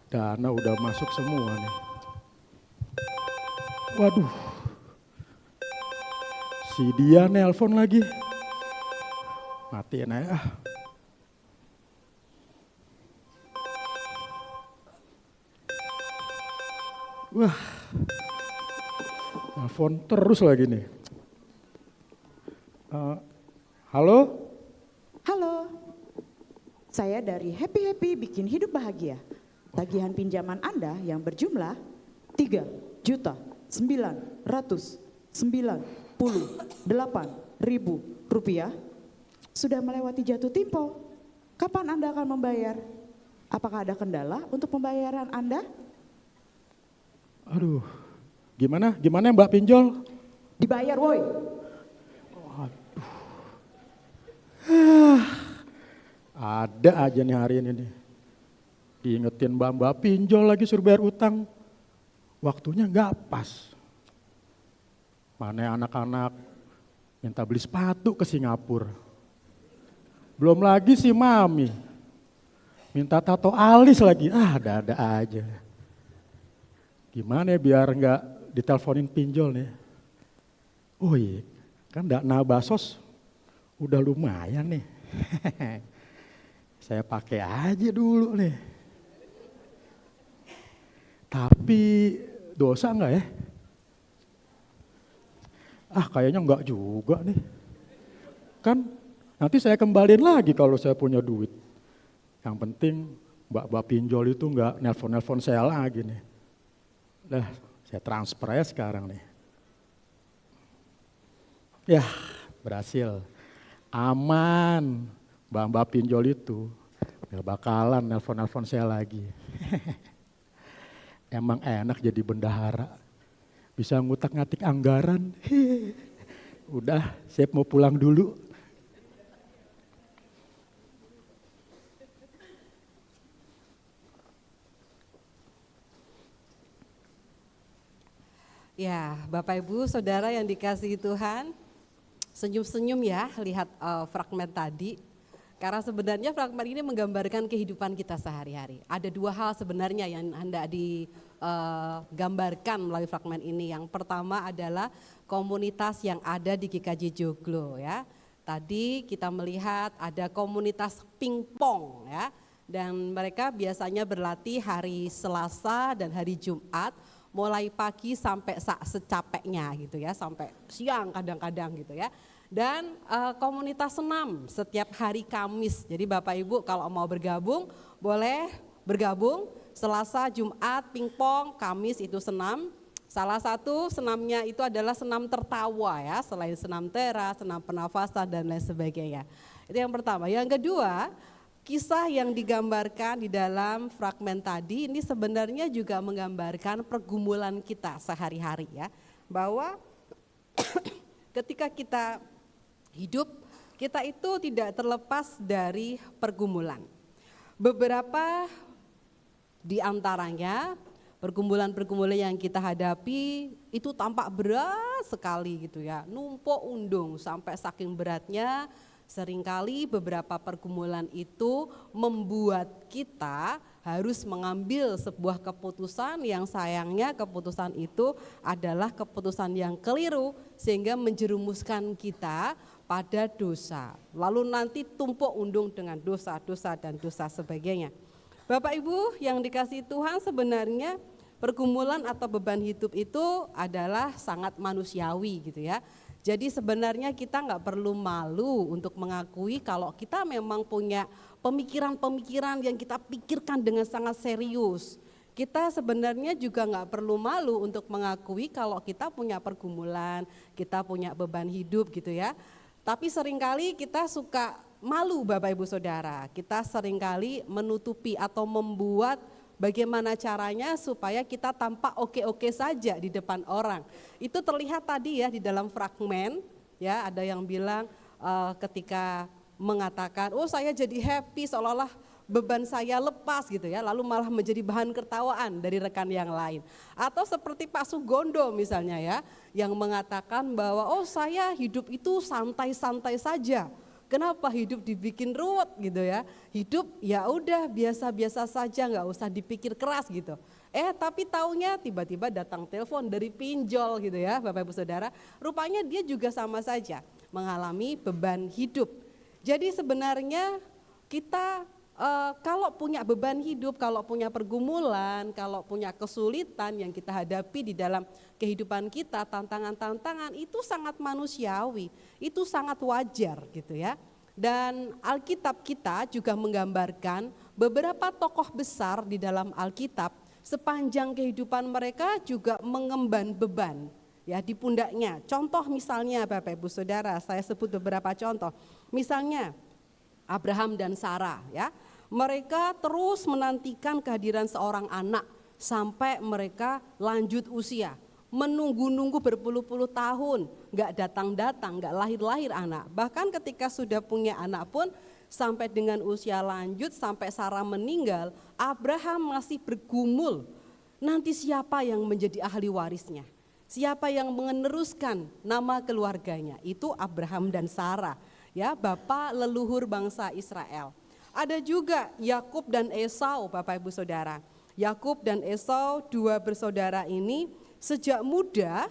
Dana udah masuk semua nih. Waduh. Si dia nelpon lagi. Matiin aja. Wah. Nelpon terus lagi nih. Halo? Halo, saya dari Happy Happy Bikin Hidup Bahagia. Tagihan pinjaman Anda yang berjumlah 3.998.000 rupiah sudah melewati jatuh tempo. Kapan Anda akan membayar? Apakah ada kendala untuk pembayaran Anda? Aduh, gimana Mbak pinjol? Dibayar woi. Ada aja nih hari ini nih. Diingetin mbak pinjol lagi suruh bayar utang. Waktunya nggak pas. Mana anak-anak minta beli sepatu ke Singapura. Belum lagi si mami. Minta tato alis lagi. Ada aja. Gimana ya biar nggak diteleponin pinjol nih. Oh iya, kan dana basos udah lumayan nih. Saya pakai aja dulu nih. Tapi dosa enggak ya? Kayaknya enggak juga nih. Kan nanti saya kembaliin lagi kalau saya punya duit. Yang penting mbak pinjol itu enggak nelpon saya lagi nih. Dah, saya transfer aja sekarang nih. Ya, berhasil. Aman, mbak pinjol itu gak bakalan nelpon saya lagi. Emang enak jadi bendahara, bisa ngutak-ngatik anggaran. Udah, saya mau pulang dulu. Ya, Bapak Ibu, Saudara yang dikasihi Tuhan, senyum-senyum ya lihat fragmen tadi. Karena sebenarnya fragmen ini menggambarkan kehidupan kita sehari-hari. Ada dua hal sebenarnya yang hendak digambarkan melalui fragmen ini. Yang pertama adalah komunitas yang ada di GKJ Joglo ya. Tadi kita melihat ada komunitas pingpong ya. Dan mereka biasanya berlatih hari Selasa dan hari Jumat. Mulai pagi sampai secapeknya gitu ya, sampai siang kadang-kadang gitu ya. Dan komunitas senam setiap hari Kamis. Jadi Bapak Ibu kalau mau bergabung boleh bergabung. Selasa, Jumat, pingpong, Kamis itu senam. Salah satu senamnya itu adalah senam tertawa ya, selain senam teras, senam pernafasan dan lain sebagainya. Itu yang pertama. Yang kedua, kisah yang digambarkan di dalam fragmen tadi ini sebenarnya juga menggambarkan pergumulan kita sehari-hari ya. Bahwa ketika kita hidup, kita itu tidak terlepas dari pergumulan. Beberapa di antaranya pergumulan-pergumulan yang kita hadapi itu tampak berat sekali gitu ya. Numpuk undung sampai saking beratnya. Seringkali beberapa pergumulan itu membuat kita harus mengambil sebuah keputusan yang sayangnya keputusan itu adalah keputusan yang keliru sehingga menjerumuskan kita pada dosa. Lalu nanti tumpuk undung dengan dosa-dosa dan dosa sebagainya. Bapak Ibu yang dikasihi Tuhan, sebenarnya pergumulan atau beban hidup itu adalah sangat manusiawi gitu ya. Jadi sebenarnya kita nggak perlu malu untuk mengakui kalau kita memang punya pemikiran-pemikiran yang kita pikirkan dengan sangat serius. Kita sebenarnya juga nggak perlu malu untuk mengakui kalau kita punya pergumulan, kita punya beban hidup gitu ya. Tapi seringkali kita suka malu Bapak Ibu Saudara, kita seringkali menutupi atau membuat bagaimana caranya supaya kita tampak oke-oke saja di depan orang. Itu terlihat tadi ya di dalam fragmen ya, ada yang bilang ketika mengatakan oh saya jadi happy seolah-olah beban saya lepas gitu ya, lalu malah menjadi bahan tertawaan dari rekan yang lain. Atau seperti Pak Sugondo misalnya ya, yang mengatakan bahwa oh saya hidup itu santai-santai saja. Kenapa hidup dibikin ruwet gitu ya? Hidup ya udah biasa-biasa saja, nggak usah dipikir keras gitu. Tapi taunya tiba-tiba datang telepon dari pinjol gitu ya, Bapak Ibu Saudara. Rupanya dia juga sama saja mengalami beban hidup. Jadi sebenarnya kita kalau punya beban hidup, kalau punya pergumulan, kalau punya kesulitan yang kita hadapi di dalam kehidupan kita, tantangan-tantangan itu sangat manusiawi, itu sangat wajar gitu ya. Dan Alkitab kita juga menggambarkan beberapa tokoh besar di dalam Alkitab sepanjang kehidupan mereka juga mengemban beban ya di pundaknya. Contoh misalnya Bapak Ibu Saudara, saya sebut beberapa contoh. Misalnya Abraham dan Sarah ya. Mereka terus menantikan kehadiran seorang anak sampai mereka lanjut usia. Menunggu-nunggu berpuluh-puluh tahun, nggak datang-datang, nggak lahir-lahir anak. Bahkan ketika sudah punya anak pun sampai dengan usia lanjut, sampai Sarah meninggal, Abraham masih bergumul. Nanti siapa yang menjadi ahli warisnya? Siapa yang meneruskan nama keluarganya? Itu Abraham dan Sarah, ya, bapak leluhur bangsa Israel. Ada juga Yakub dan Esau, Bapak Ibu Saudara. Yakub dan Esau, dua bersaudara ini sejak muda,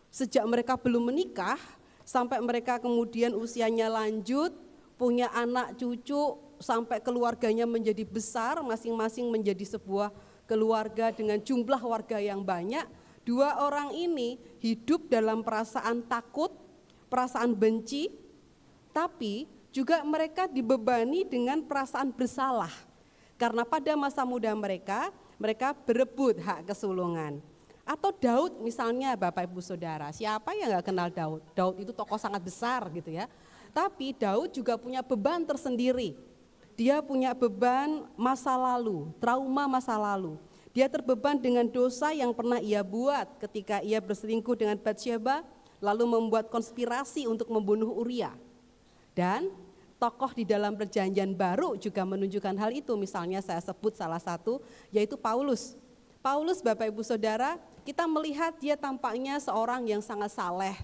sejak mereka belum menikah, sampai mereka kemudian usianya lanjut, punya anak cucu, sampai keluarganya menjadi besar, masing-masing menjadi sebuah keluarga dengan jumlah warga yang banyak. Dua orang ini hidup dalam perasaan takut, perasaan benci, tapi juga mereka dibebani dengan perasaan bersalah. Karena pada masa muda mereka berebut hak kesulungan. Atau Daud misalnya Bapak Ibu Saudara, siapa yang gak kenal Daud? Daud itu tokoh sangat besar gitu ya. Tapi Daud juga punya beban tersendiri. Dia punya beban masa lalu, trauma masa lalu. Dia terbeban dengan dosa yang pernah ia buat ketika ia berselingkuh dengan Batsyeba, lalu membuat konspirasi untuk membunuh Uria. Dan tokoh di dalam perjanjian baru juga menunjukkan hal itu. Misalnya saya sebut salah satu yaitu Paulus. Paulus Bapak Ibu Saudara, kita melihat dia tampaknya seorang yang sangat saleh.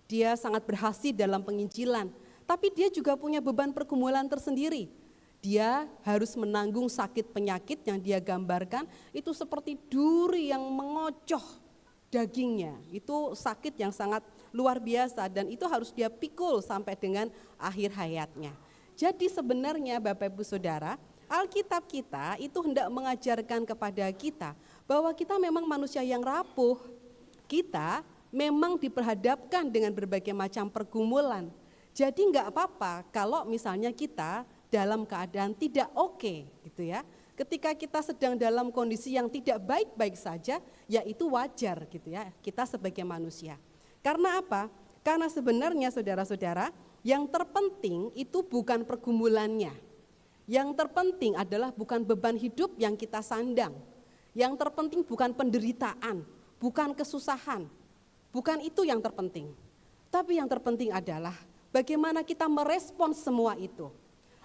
Dia sangat berhasil dalam penginjilan. Tapi dia juga punya beban pergumulan tersendiri. Dia harus menanggung sakit penyakit yang dia gambarkan itu seperti duri yang mengocoh dagingnya. Itu sakit yang sangat luar biasa dan itu harus dia pikul sampai dengan akhir hayatnya. Jadi sebenarnya Bapak Ibu Saudara, Alkitab kita itu hendak mengajarkan kepada kita bahwa kita memang manusia yang rapuh. Kita memang diperhadapkan dengan berbagai macam pergumulan. Jadi enggak apa-apa kalau misalnya kita dalam keadaan tidak oke gitu ya. Ketika kita sedang dalam kondisi yang tidak baik-baik saja, ya itu wajar gitu ya, kita sebagai manusia. Karena apa? Karena sebenarnya saudara-saudara, yang terpenting itu bukan pergumulannya. Yang terpenting adalah bukan beban hidup yang kita sandang. Yang terpenting bukan penderitaan, bukan kesusahan. Bukan itu yang terpenting. Tapi yang terpenting adalah bagaimana kita merespons semua itu.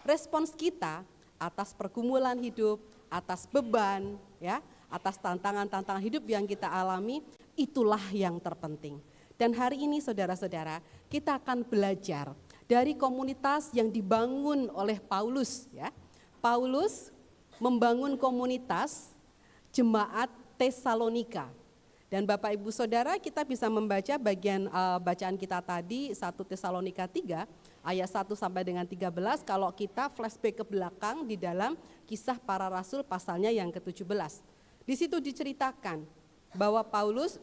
Respons kita atas pergumulan hidup, atas beban, ya, atas tantangan-tantangan hidup yang kita alami, itulah yang terpenting. Dan hari ini saudara-saudara, kita akan belajar dari komunitas yang dibangun oleh Paulus. Ya. Paulus membangun komunitas jemaat Tesalonika. Dan Bapak Ibu Saudara, kita bisa membaca bagian bacaan kita tadi 1 Tesalonika 3 ayat 1 sampai dengan 13 kalau kita flashback ke belakang di dalam Kisah Para Rasul pasalnya yang ke-17. Di situ diceritakan bahwa Paulus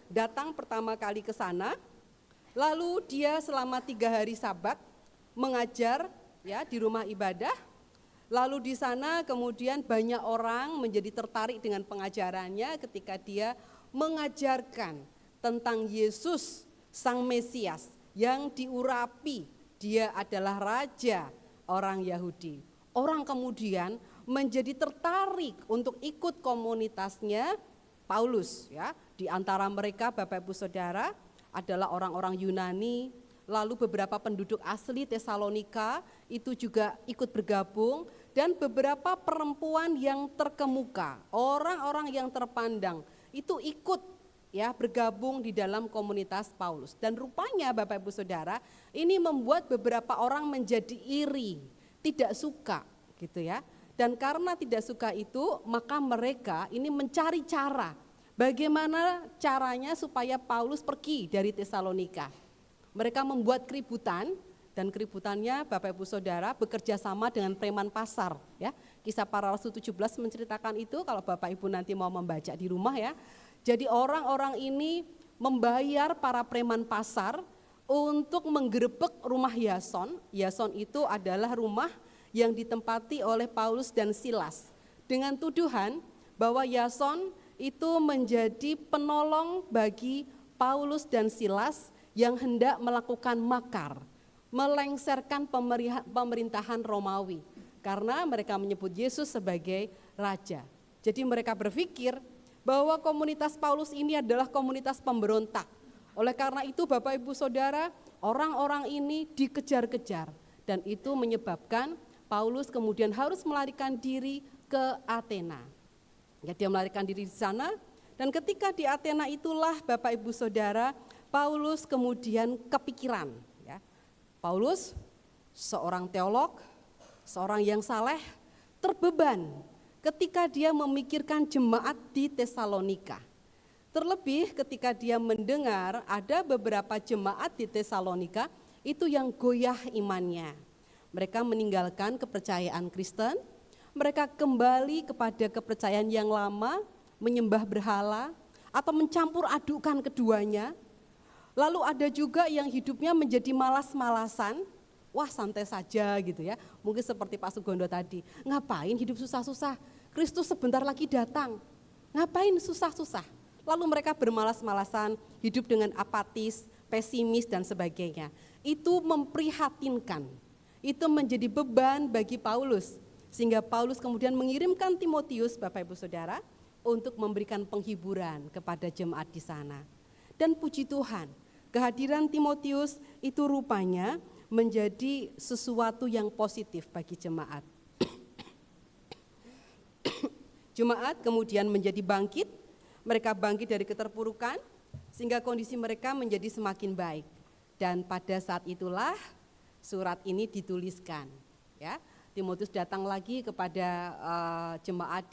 datang pertama kali ke sana, lalu dia selama 3 hari Sabat mengajar ya di rumah ibadah. Lalu di sana kemudian banyak orang menjadi tertarik dengan pengajarannya ketika dia mengajarkan tentang Yesus Sang Mesias yang diurapi dia adalah raja orang Yahudi. Orang kemudian menjadi tertarik untuk ikut komunitasnya Paulus ya. Di antara mereka Bapak Ibu Saudara adalah orang-orang Yunani, lalu beberapa penduduk asli Tesalonika itu juga ikut bergabung dan beberapa perempuan yang terkemuka, orang-orang yang terpandang itu ikut ya bergabung di dalam komunitas Paulus. Dan rupanya Bapak Ibu Saudara, ini membuat beberapa orang menjadi iri, tidak suka gitu ya. Dan karena tidak suka itu, maka mereka ini mencari cara bagaimana caranya supaya Paulus pergi dari Tesalonika. Mereka membuat keributan, dan keributannya Bapak Ibu Saudara bekerja sama dengan preman pasar. Ya. Kisah Para Rasul 17 menceritakan itu, kalau Bapak Ibu nanti mau membaca di rumah ya. Jadi orang-orang ini membayar para preman pasar untuk menggerebek rumah Yason. Yason itu adalah rumah yang ditempati oleh Paulus dan Silas. Dengan tuduhan bahwa Yason itu menjadi penolong bagi Paulus dan Silas yang hendak melakukan makar, melengsarkan pemerintahan Romawi, karena mereka menyebut Yesus sebagai raja. Jadi mereka berpikir bahwa komunitas Paulus ini adalah komunitas pemberontak. Oleh karena itu Bapak Ibu Saudara, orang-orang ini dikejar-kejar, dan itu menyebabkan Paulus kemudian harus melarikan diri ke Athena. Ya, dia melarikan diri di sana, dan ketika di Athena itulah Bapak Ibu Saudara, Paulus kemudian kepikiran. Ya. Paulus seorang teolog, seorang yang saleh, terbeban ketika dia memikirkan jemaat di Tesalonika. Terlebih ketika dia mendengar ada beberapa jemaat di Tesalonika itu yang goyah imannya. Mereka meninggalkan kepercayaan Kristen, mereka kembali kepada kepercayaan yang lama, menyembah berhala, atau mencampur adukan keduanya. Lalu ada juga yang hidupnya menjadi malas-malasan, wah santai saja gitu ya. Mungkin seperti Pak Sugondo tadi, ngapain hidup susah-susah, Kristus sebentar lagi datang, ngapain susah-susah. Lalu mereka bermalas-malasan, hidup dengan apatis, pesimis dan sebagainya. Itu memprihatinkan, itu menjadi beban bagi Paulus. Sehingga Paulus kemudian mengirimkan Timotius, Bapak Ibu Saudara, untuk memberikan penghiburan kepada jemaat di sana. Dan puji Tuhan, kehadiran Timotius itu rupanya menjadi sesuatu yang positif bagi jemaat. Jemaat kemudian menjadi bangkit, mereka bangkit dari keterpurukan, sehingga kondisi mereka menjadi semakin baik. Dan pada saat itulah surat ini dituliskan. Ya, Timotius datang lagi kepada jemaat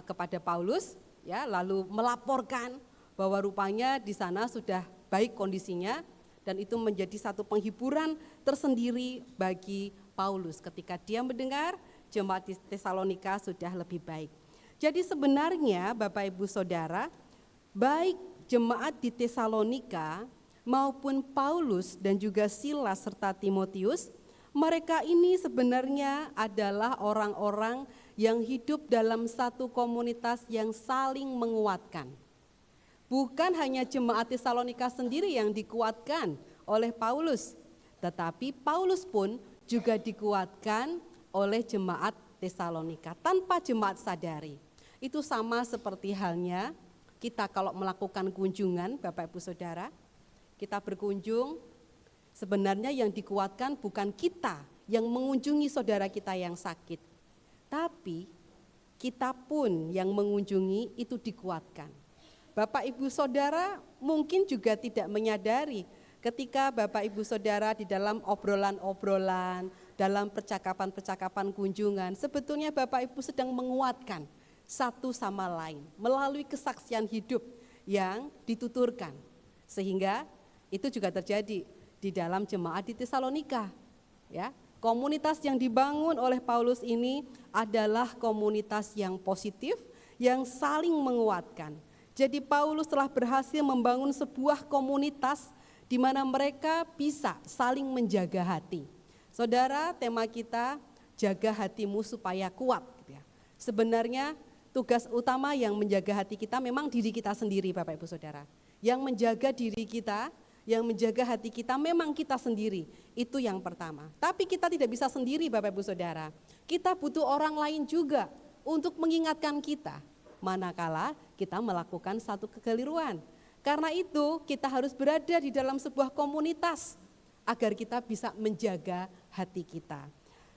kepada Paulus, ya, lalu melaporkan bahwa rupanya di sana sudah baik kondisinya, dan itu menjadi satu penghiburan tersendiri bagi Paulus ketika dia mendengar jemaat di Tesalonika sudah lebih baik. Jadi sebenarnya Bapak Ibu Saudara, baik jemaat di Tesalonika maupun Paulus dan juga Silas serta Timotius, mereka ini sebenarnya adalah orang-orang yang hidup dalam satu komunitas yang saling menguatkan. Bukan hanya jemaat Tesalonika sendiri yang dikuatkan oleh Paulus, tetapi Paulus pun juga dikuatkan oleh jemaat Tesalonika tanpa jemaat sadari. Itu sama seperti halnya kita kalau melakukan kunjungan, Bapak Ibu Saudara, kita berkunjung, sebenarnya yang dikuatkan bukan kita yang mengunjungi saudara kita yang sakit, tapi kita pun yang mengunjungi itu dikuatkan. Bapak Ibu Saudara mungkin juga tidak menyadari ketika Bapak Ibu Saudara di dalam obrolan-obrolan, dalam percakapan-percakapan kunjungan, sebetulnya Bapak Ibu sedang menguatkan satu sama lain melalui kesaksian hidup yang dituturkan. Sehingga itu juga terjadi di dalam jemaat di Tesalonika. Ya, komunitas yang dibangun oleh Paulus ini adalah komunitas yang positif, yang saling menguatkan. Jadi Paulus telah berhasil membangun sebuah komunitas di mana mereka bisa saling menjaga hati. Saudara, tema kita jaga hatimu supaya kuat. Gitu ya. Sebenarnya tugas utama yang menjaga hati kita memang diri kita sendiri, Bapak Ibu Saudara. Yang menjaga diri kita, yang menjaga hati kita memang kita sendiri, itu yang pertama. Tapi kita tidak bisa sendiri Bapak Ibu Saudara, kita butuh orang lain juga untuk mengingatkan kita manakala kita melakukan satu kekeliruan. Karena itu kita harus berada di dalam sebuah komunitas agar kita bisa menjaga hati kita.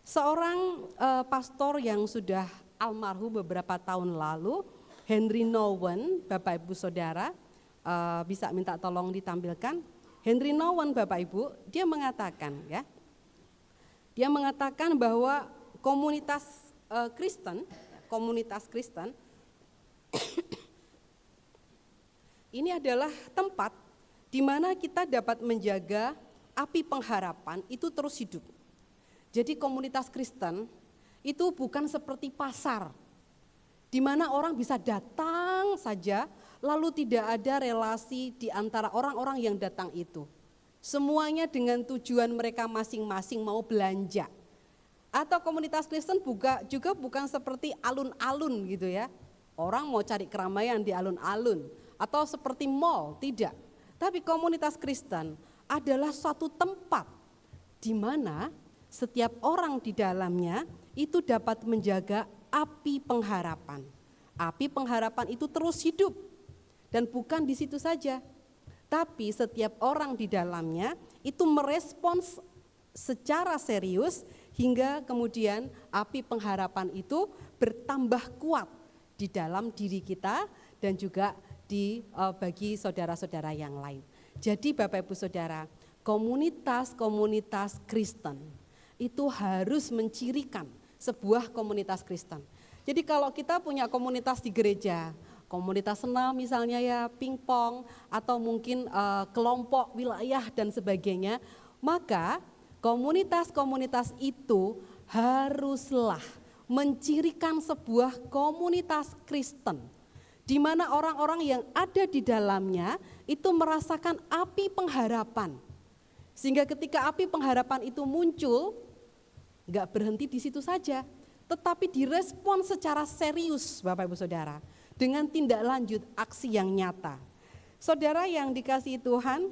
Seorang pastor yang sudah almarhum beberapa tahun lalu, Henry Nouwen, Bapak Ibu Saudara, bisa minta tolong ditampilkan. Henry Nouwen, Bapak Ibu, dia mengatakan bahwa komunitas Kristen ini adalah tempat di mana kita dapat menjaga api pengharapan itu terus hidup. Jadi komunitas Kristen itu bukan seperti pasar, di mana orang bisa datang saja, lalu tidak ada relasi di antara orang-orang yang datang itu. Semuanya dengan tujuan mereka masing-masing mau belanja. Atau komunitas Kristen juga bukan seperti alun-alun gitu ya. Orang mau cari keramaian di alun-alun. Atau seperti mall, tidak. Tapi komunitas Kristen adalah suatu tempat di mana setiap orang di dalamnya itu dapat menjaga api pengharapan. Api pengharapan itu terus hidup. Dan bukan di situ saja. Tapi setiap orang di dalamnya itu merespons secara serius hingga kemudian api pengharapan itu bertambah kuat di dalam diri kita dan juga bagi saudara-saudara yang lain. Jadi Bapak Ibu Saudara, komunitas-komunitas Kristen itu harus mencirikan sebuah komunitas Kristen. Jadi kalau kita punya komunitas di gereja, komunitas senam misalnya ya, pingpong, atau mungkin kelompok wilayah dan sebagainya, maka komunitas-komunitas itu haruslah mencirikan sebuah komunitas Kristen, di mana orang-orang yang ada di dalamnya itu merasakan api pengharapan. Sehingga ketika api pengharapan itu muncul, enggak berhenti di situ saja, tetapi direspon secara serius Bapak Ibu Saudara, dengan tindak lanjut aksi yang nyata. Saudara yang dikasihi Tuhan,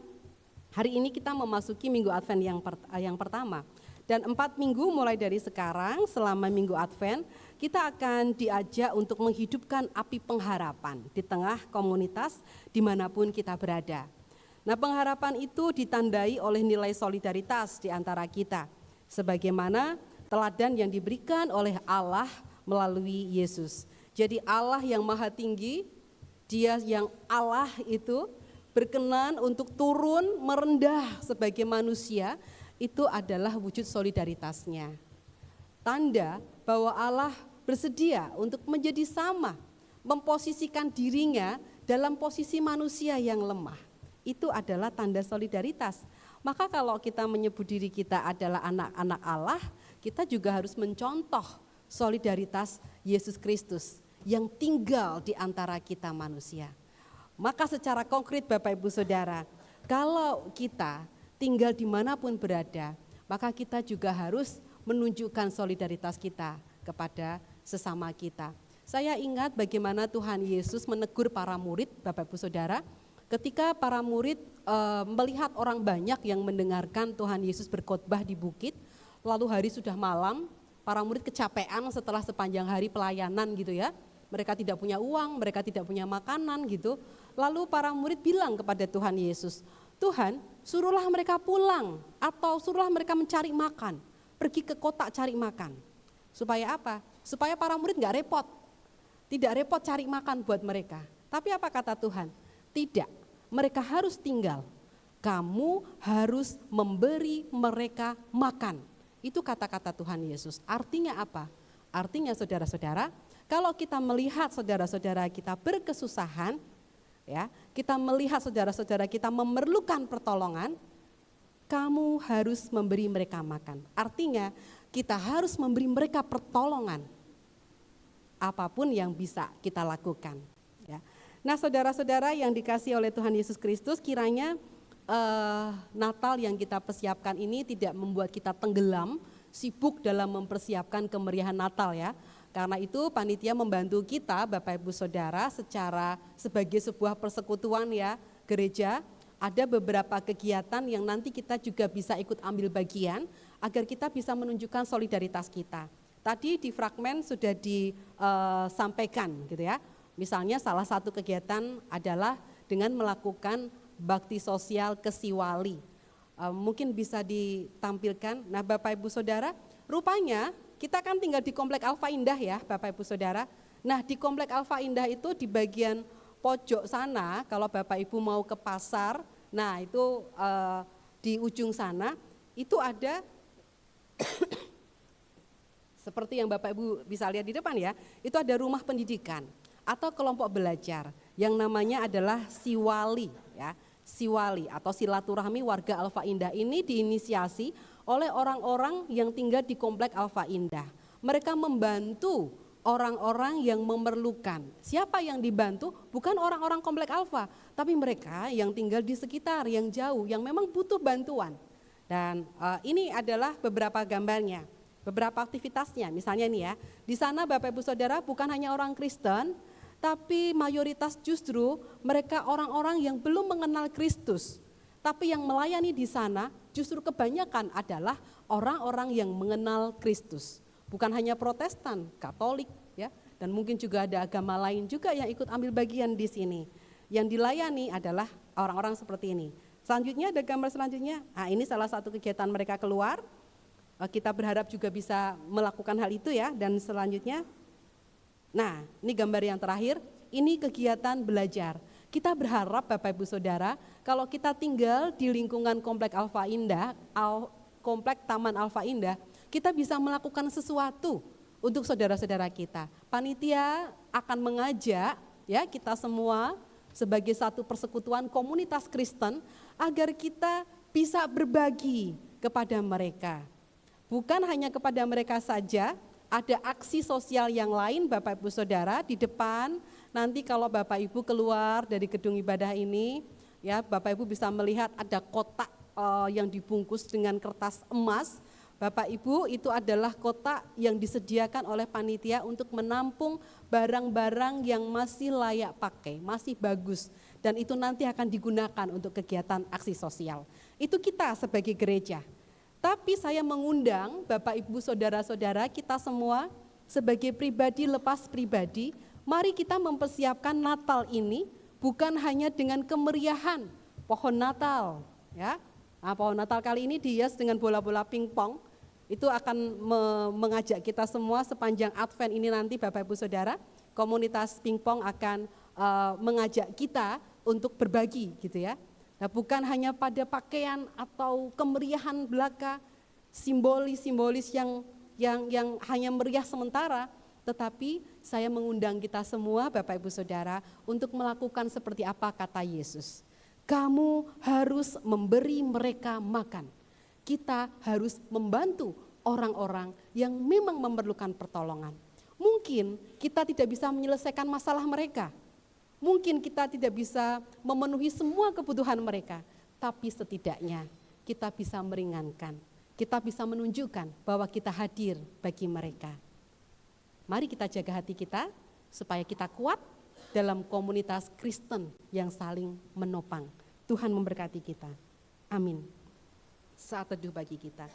hari ini kita memasuki Minggu Advent yang pertama. Dan 4 minggu mulai dari sekarang selama Minggu Advent, kita akan diajak untuk menghidupkan api pengharapan di tengah komunitas dimanapun kita berada. Nah, pengharapan itu ditandai oleh nilai solidaritas di antara kita, sebagaimana teladan yang diberikan oleh Allah melalui Yesus. Jadi Allah yang maha tinggi, Dia yang Allah itu berkenan untuk turun merendah sebagai manusia, itu adalah wujud solidaritasnya. Tanda bahwa Allah bersedia untuk menjadi sama, memposisikan dirinya dalam posisi manusia yang lemah. Itu adalah tanda solidaritas. Maka kalau kita menyebut diri kita adalah anak-anak Allah, kita juga harus mencontoh solidaritas Yesus Kristus yang tinggal di antara kita manusia. Maka secara konkret Bapak Ibu Saudara, kalau kita tinggal dimanapun berada, maka kita juga harus menunjukkan solidaritas kita kepada sesama kita. Saya ingat bagaimana Tuhan Yesus menegur para murid, Bapak Ibu Saudara, ketika para murid melihat orang banyak yang mendengarkan Tuhan Yesus berkhotbah di bukit, lalu hari sudah malam, para murid kecapean setelah sepanjang hari pelayanan gitu ya. Mereka tidak punya uang, mereka tidak punya makanan gitu. Lalu para murid bilang kepada Tuhan Yesus, Tuhan suruhlah mereka pulang atau suruhlah mereka mencari makan. Pergi ke kota cari makan. Supaya apa? Supaya para murid gak repot. Tidak repot cari makan buat mereka. Tapi apa kata Tuhan? Tidak, mereka harus tinggal. Kamu harus memberi mereka makan. Itu kata-kata Tuhan Yesus. Artinya apa? Artinya saudara-saudara, kalau kita melihat saudara-saudara kita berkesusahan, ya, kita melihat saudara-saudara kita memerlukan pertolongan, kamu harus memberi mereka makan. Artinya kita harus memberi mereka pertolongan. Apapun yang bisa kita lakukan. Ya. Nah, saudara-saudara yang dikasihi oleh Tuhan Yesus Kristus, kiranya Natal yang kita persiapkan ini tidak membuat kita tenggelam, sibuk dalam mempersiapkan kemeriahan Natal ya. Karena itu panitia membantu kita Bapak Ibu Saudara sebagai sebuah persekutuan ya gereja, ada beberapa kegiatan yang nanti kita juga bisa ikut ambil bagian agar kita bisa menunjukkan solidaritas kita. Tadi di fragmen sudah disampaikan gitu ya. Misalnya salah satu kegiatan adalah dengan melakukan bakti sosial ke Siwali. Mungkin bisa ditampilkan. Nah Bapak Ibu Saudara, rupanya kita kan tinggal di Komplek Alfa Indah ya Bapak Ibu Saudara. Nah di Komplek Alfa Indah itu di bagian pojok sana, kalau Bapak Ibu mau ke pasar, nah itu di ujung sana, itu ada seperti yang Bapak Ibu bisa lihat di depan ya, itu ada rumah pendidikan atau kelompok belajar yang namanya adalah Siwali ya. Siwali atau silaturahmi warga Alfa Indah ini diinisiasi oleh orang-orang yang tinggal di komplek Alfa Indah. Mereka membantu orang-orang yang memerlukan. Siapa yang dibantu? Bukan orang-orang komplek Alfa, tapi mereka yang tinggal di sekitar, yang jauh, yang memang butuh bantuan. Dan ini adalah beberapa gambarnya, beberapa aktivitasnya. Misalnya nih ya, di sana Bapak Ibu Saudara bukan hanya orang Kristen, tapi mayoritas justru mereka orang-orang yang belum mengenal Kristus. Tapi yang melayani di sana justru kebanyakan adalah orang-orang yang mengenal Kristus. Bukan hanya Protestan, Katolik, ya, dan mungkin juga ada agama lain juga yang ikut ambil bagian di sini. Yang dilayani adalah orang-orang seperti ini. Selanjutnya ada gambar selanjutnya. Nah, ini salah satu kegiatan mereka keluar. Kita berharap juga bisa melakukan hal itu ya. Dan selanjutnya, nah ini gambar yang terakhir. Ini kegiatan belajar. Kita berharap Bapak Ibu Saudara, kalau kita tinggal di lingkungan Komplek Alfa Indah, Komplek Taman Alfa Indah, kita bisa melakukan sesuatu untuk saudara-saudara kita. Panitia akan mengajak ya kita semua sebagai satu persekutuan komunitas Kristen agar kita bisa berbagi kepada mereka. Bukan hanya kepada mereka saja, ada aksi sosial yang lain Bapak Ibu Saudara di depan. Nanti kalau Bapak Ibu keluar dari gedung ibadah ini, ya Bapak Ibu bisa melihat ada kotak yang dibungkus dengan kertas emas. Bapak Ibu, itu adalah kotak yang disediakan oleh panitia untuk menampung barang-barang yang masih layak pakai, masih bagus. Dan itu nanti akan digunakan untuk kegiatan aksi sosial. Itu kita sebagai gereja. Tapi saya mengundang Bapak Ibu Saudara-saudara kita semua sebagai pribadi lepas pribadi, mari kita mempersiapkan Natal ini bukan hanya dengan kemeriahan pohon Natal, ya. Nah, pohon Natal kali ini dihias dengan bola-bola pingpong. Itu akan mengajak kita semua sepanjang Advent ini nanti Bapak Ibu Saudara, komunitas pingpong akan mengajak kita untuk berbagi gitu ya. Nah, bukan hanya pada pakaian atau kemeriahan belaka, simbolis yang hanya meriah sementara, tetapi saya mengundang kita semua Bapak Ibu Saudara untuk melakukan seperti apa kata Yesus. Kamu harus memberi mereka makan. Kita harus membantu orang-orang yang memang memerlukan pertolongan. Mungkin kita tidak bisa menyelesaikan masalah mereka. Mungkin kita tidak bisa memenuhi semua kebutuhan mereka. Tapi setidaknya kita bisa meringankan. Kita bisa menunjukkan bahwa kita hadir bagi mereka. Mari kita jaga hati kita supaya kita kuat dalam komunitas Kristen yang saling menopang. Tuhan memberkati kita. Amin. Saat teduh bagi kita.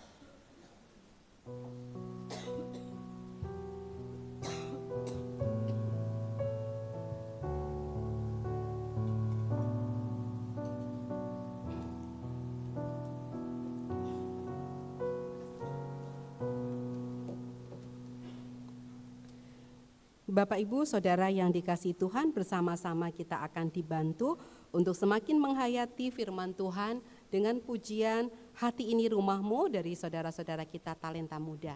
Bapak Ibu Saudara yang dikasihi Tuhan, bersama-sama kita akan dibantu untuk semakin menghayati firman Tuhan dengan pujian Hati Ini Rumahmu dari saudara-saudara kita Talenta Muda.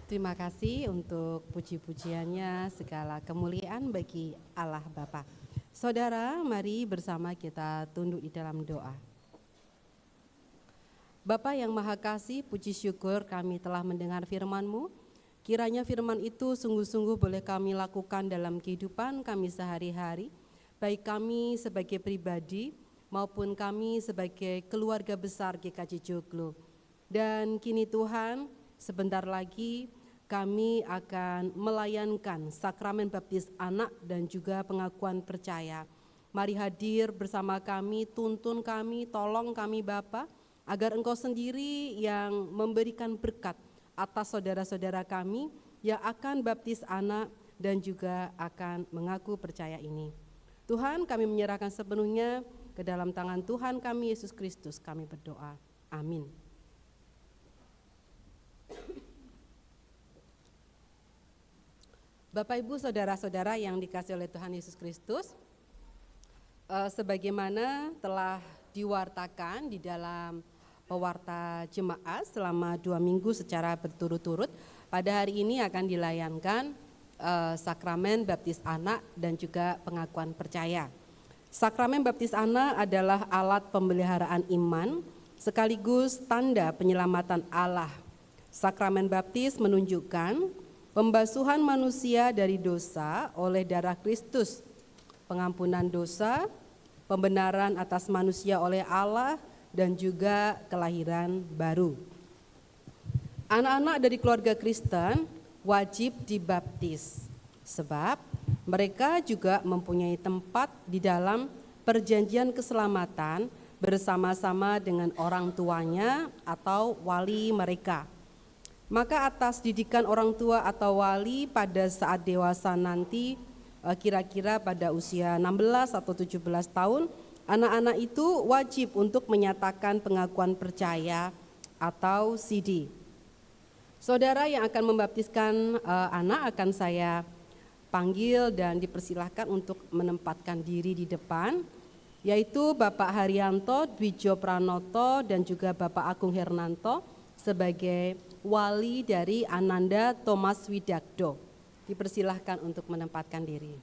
Terima kasih untuk puji-pujiannya, segala kemuliaan bagi Allah Bapa. Saudara, mari bersama kita tunduk di dalam doa. Bapa yang Maha Kasih, puji syukur kami telah mendengar firman-Mu. Kiranya firman itu sungguh-sungguh boleh kami lakukan dalam kehidupan kami sehari-hari, baik kami sebagai pribadi maupun kami sebagai keluarga besar GKJ Joglo. Dan kini Tuhan, sebentar lagi kami akan melayankan sakramen baptis anak dan juga pengakuan percaya. Mari hadir bersama kami, tuntun kami, tolong kami Bapa, agar Engkau sendiri yang memberikan berkat atas saudara-saudara kami yang akan baptis anak dan juga akan mengaku percaya ini. Tuhan, kami menyerahkan sepenuhnya ke dalam tangan Tuhan kami Yesus Kristus, kami berdoa. Amin. Bapak Ibu saudara-saudara yang dikasihi oleh Tuhan Yesus Kristus, sebagaimana telah diwartakan di dalam pewarta jemaat selama 2 minggu secara berturut-turut, pada hari ini akan dilayankan sakramen baptis anak dan juga pengakuan percaya. Sakramen baptis anak adalah alat pemeliharaan iman sekaligus tanda penyelamatan Allah. Sakramen baptis menunjukkan pembasuhan manusia dari dosa oleh darah Kristus, pengampunan dosa, pembenaran atas manusia oleh Allah, dan juga kelahiran baru. Anak-anak dari keluarga Kristen wajib dibaptis, sebab mereka juga mempunyai tempat di dalam perjanjian keselamatan bersama-sama dengan orang tuanya atau wali mereka. Maka atas didikan orang tua atau wali pada saat dewasa nanti, kira-kira pada usia 16 atau 17 tahun, anak-anak itu wajib untuk menyatakan pengakuan percaya atau CD. Saudara yang akan membaptiskan anak akan saya panggil dan dipersilahkan untuk menempatkan diri di depan, yaitu Bapak Haryanto Dwijo Pranoto dan juga Bapak Agung Hernanto sebagai wali dari Ananda Thomas Widakdo. Dipersilahkan untuk menempatkan diri.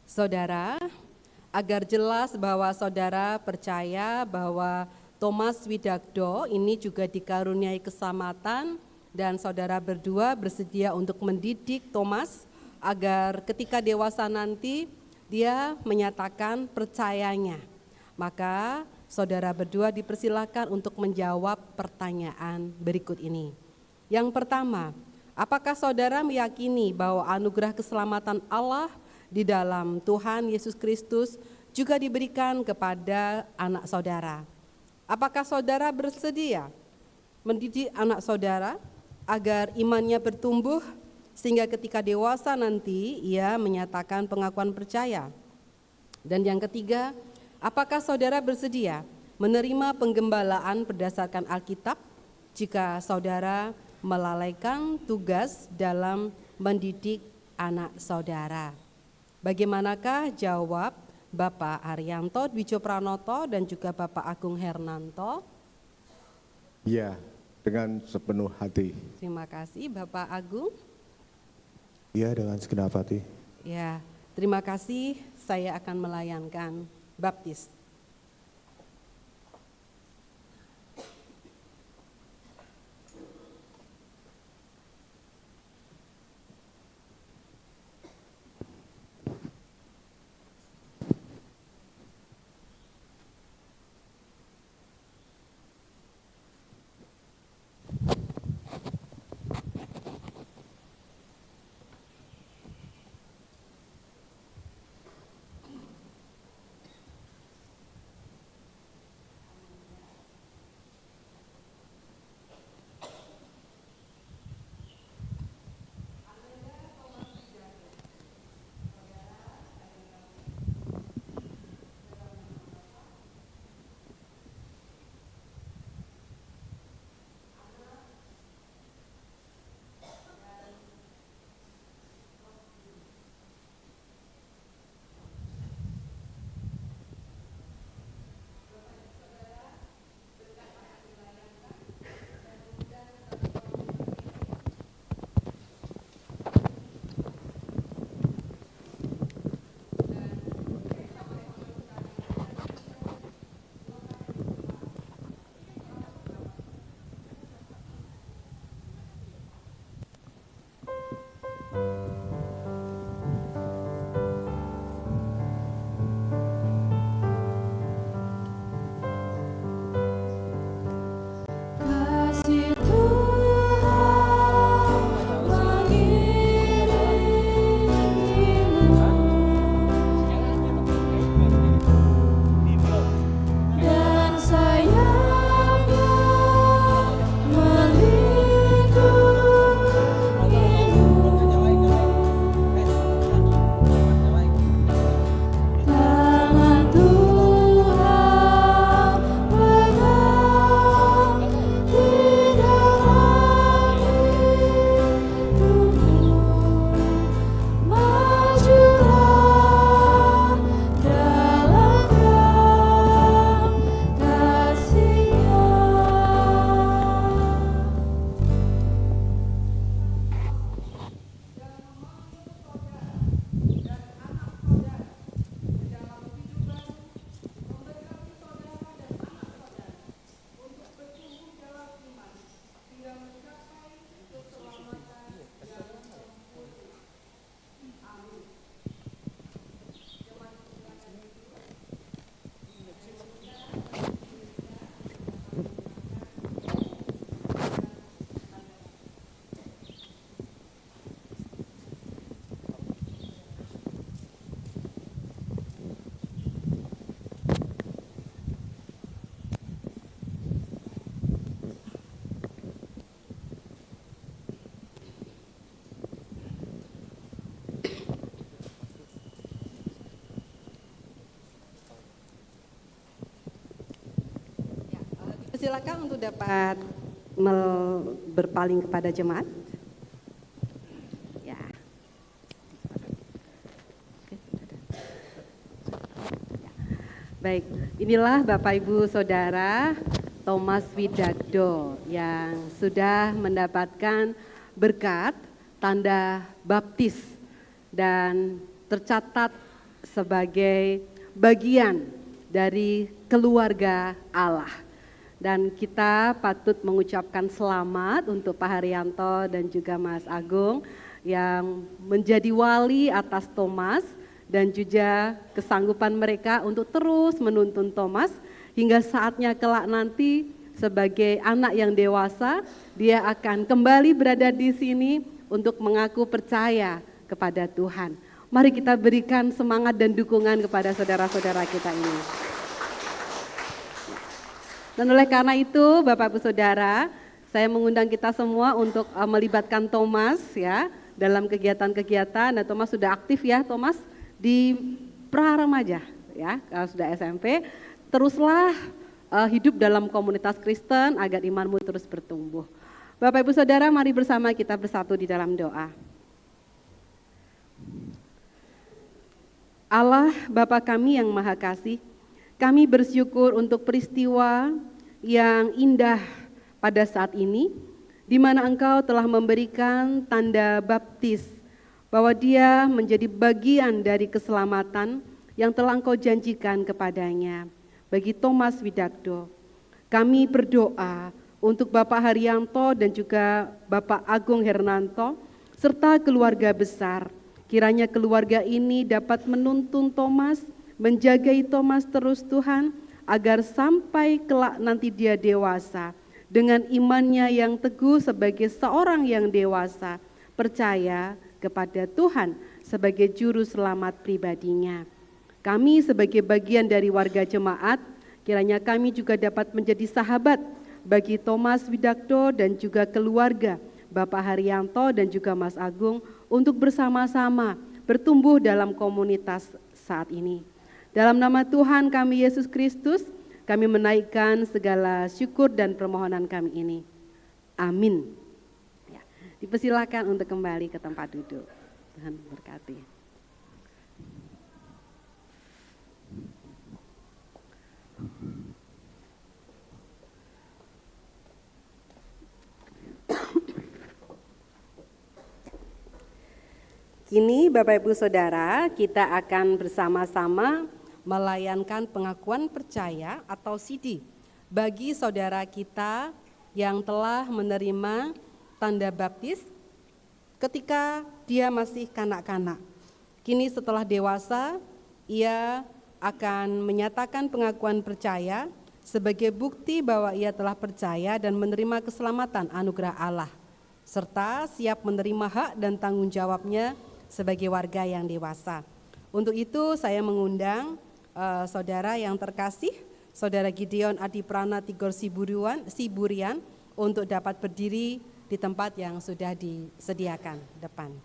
Saudara, agar jelas bahwa saudara percaya bahwa Thomas Widakdo ini juga dikaruniai keselamatan dan saudara berdua bersedia untuk mendidik Thomas agar ketika dewasa nanti dia menyatakan percayanya. Maka saudara berdua dipersilakan untuk menjawab pertanyaan berikut ini. Yang pertama, apakah saudara meyakini bahwa anugerah keselamatan Allah di dalam Tuhan Yesus Kristus juga diberikan kepada anak saudara? Apakah saudara bersedia mendidik anak saudara agar imannya bertumbuh sehingga ketika dewasa nanti ia menyatakan pengakuan percaya? Dan yang ketiga, apakah saudara bersedia menerima penggembalaan berdasarkan Alkitab jika saudara melalaikan tugas dalam mendidik anak saudara? Bagaimanakah jawab Bapak Haryanto Dwijo Pranoto dan juga Bapak Agung Hernanto? Ya, dengan sepenuh hati. Terima kasih Bapak Agung. Ya, dengan segenap hati. Ya, terima kasih. Saya akan melayankan baptis. Dipersilakan untuk dapat berpaling kepada jemaat. Ya. Baik, inilah Bapak Ibu Saudara Thomas Widakdo yang sudah mendapatkan berkat tanda baptis dan tercatat sebagai bagian dari keluarga Allah. Dan kita patut mengucapkan selamat untuk Pak Haryanto dan juga Mas Agung yang menjadi wali atas Thomas dan juga kesanggupan mereka untuk terus menuntun Thomas hingga saatnya kelak nanti sebagai anak yang dewasa dia akan kembali berada di sini untuk mengaku percaya kepada Tuhan. Mari kita berikan semangat dan dukungan kepada saudara-saudara kita ini. Dan oleh karena itu, Bapak Ibu Saudara, saya mengundang kita semua untuk melibatkan Thomas ya dalam kegiatan-kegiatan. Dan Thomas sudah aktif ya, Thomas di pra-remaja ya, kalau sudah SMP, teruslah hidup dalam komunitas Kristen agar imanmu terus bertumbuh. Bapak Ibu Saudara, mari bersama kita bersatu di dalam doa. Allah Bapa kami yang Maha Kasih, kami bersyukur untuk peristiwa yang indah pada saat ini, di mana Engkau telah memberikan tanda baptis, bahwa dia menjadi bagian dari keselamatan yang telah Engkau janjikan kepadanya. Bagi Thomas Widakdo, kami berdoa untuk Bapak Haryanto dan juga Bapak Agung Hernanto, serta keluarga besar. Kiranya keluarga ini dapat menuntun Thomas, menjagai Thomas terus Tuhan, agar sampai kelak nanti dia dewasa, dengan imannya yang teguh sebagai seorang yang dewasa, percaya kepada Tuhan sebagai juru selamat pribadinya. Kami sebagai bagian dari warga jemaat, kiranya kami juga dapat menjadi sahabat bagi Thomas Widakdo dan juga keluarga, Bapak Haryanto dan juga Mas Agung, untuk bersama-sama bertumbuh dalam komunitas saat ini. Dalam nama Tuhan kami Yesus Kristus, kami menaikkan segala syukur dan permohonan kami ini. Amin. Ya, dipersilakan untuk kembali ke tempat duduk. Tuhan berkati. Kini Bapak Ibu Saudara, kita akan bersama-sama melayankan pengakuan percaya atau CD bagi saudara kita yang telah menerima tanda baptis ketika dia masih kanak-kanak. Kini setelah dewasa, ia akan menyatakan pengakuan percaya sebagai bukti bahwa ia telah percaya dan menerima keselamatan anugerah Allah, serta siap menerima hak dan tanggung jawabnya sebagai warga yang dewasa. Untuk itu saya mengundang saudara yang terkasih, Saudara Gideon Adiprana Tigor Siburian untuk dapat berdiri di tempat yang sudah disediakan depan.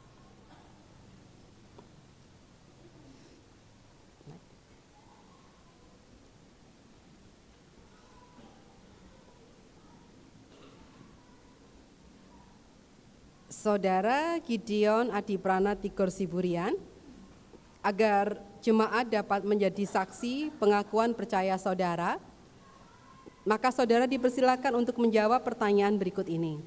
Saudara Gideon Adiprana Tigor Siburian, agar jemaat dapat menjadi saksi pengakuan percaya saudara, maka saudara dipersilakan untuk menjawab pertanyaan berikut ini.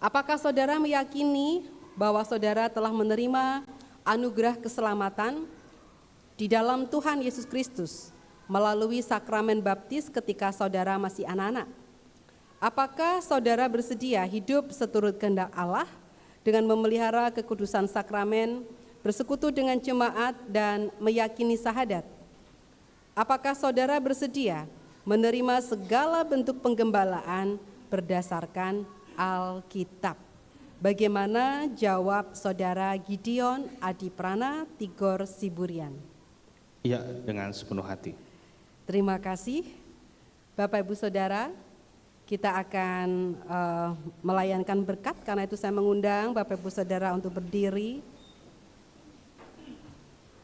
Apakah saudara meyakini bahwa saudara telah menerima anugerah keselamatan di dalam Tuhan Yesus Kristus melalui sakramen baptis ketika saudara masih anak-anak? Apakah saudara bersedia hidup seturut kehendak Allah dengan memelihara kekudusan sakramen, bersekutu dengan jemaat dan meyakini syahadat? Apakah saudara bersedia menerima segala bentuk penggembalaan berdasarkan Alkitab? Bagaimana jawab saudara Gideon Adiprana Tigor Siburian? Iya, dengan sepenuh hati. Terima kasih. Bapak Ibu Saudara, kita akan melayankan berkat, karena itu saya mengundang Bapak Ibu Saudara untuk berdiri.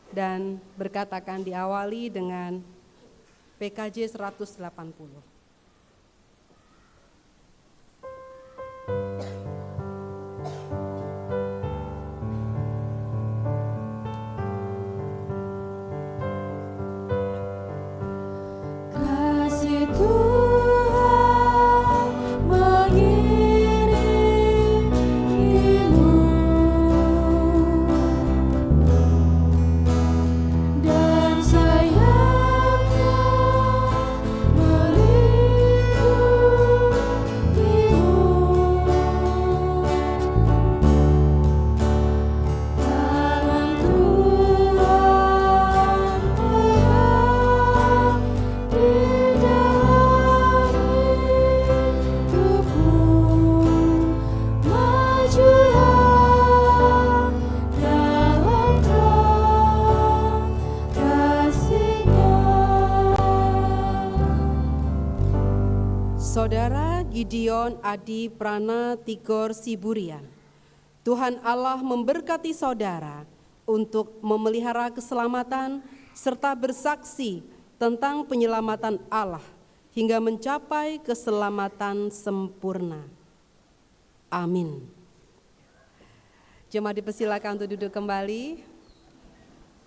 Dan berkat akan diawali dengan PKJ 180. Gideon Adi Prana Tigor Siburian. Tuhan Allah memberkati saudara untuk memelihara keselamatan serta bersaksi tentang penyelamatan Allah hingga mencapai keselamatan sempurna. Amin. Jemaat dipersilakan untuk duduk kembali.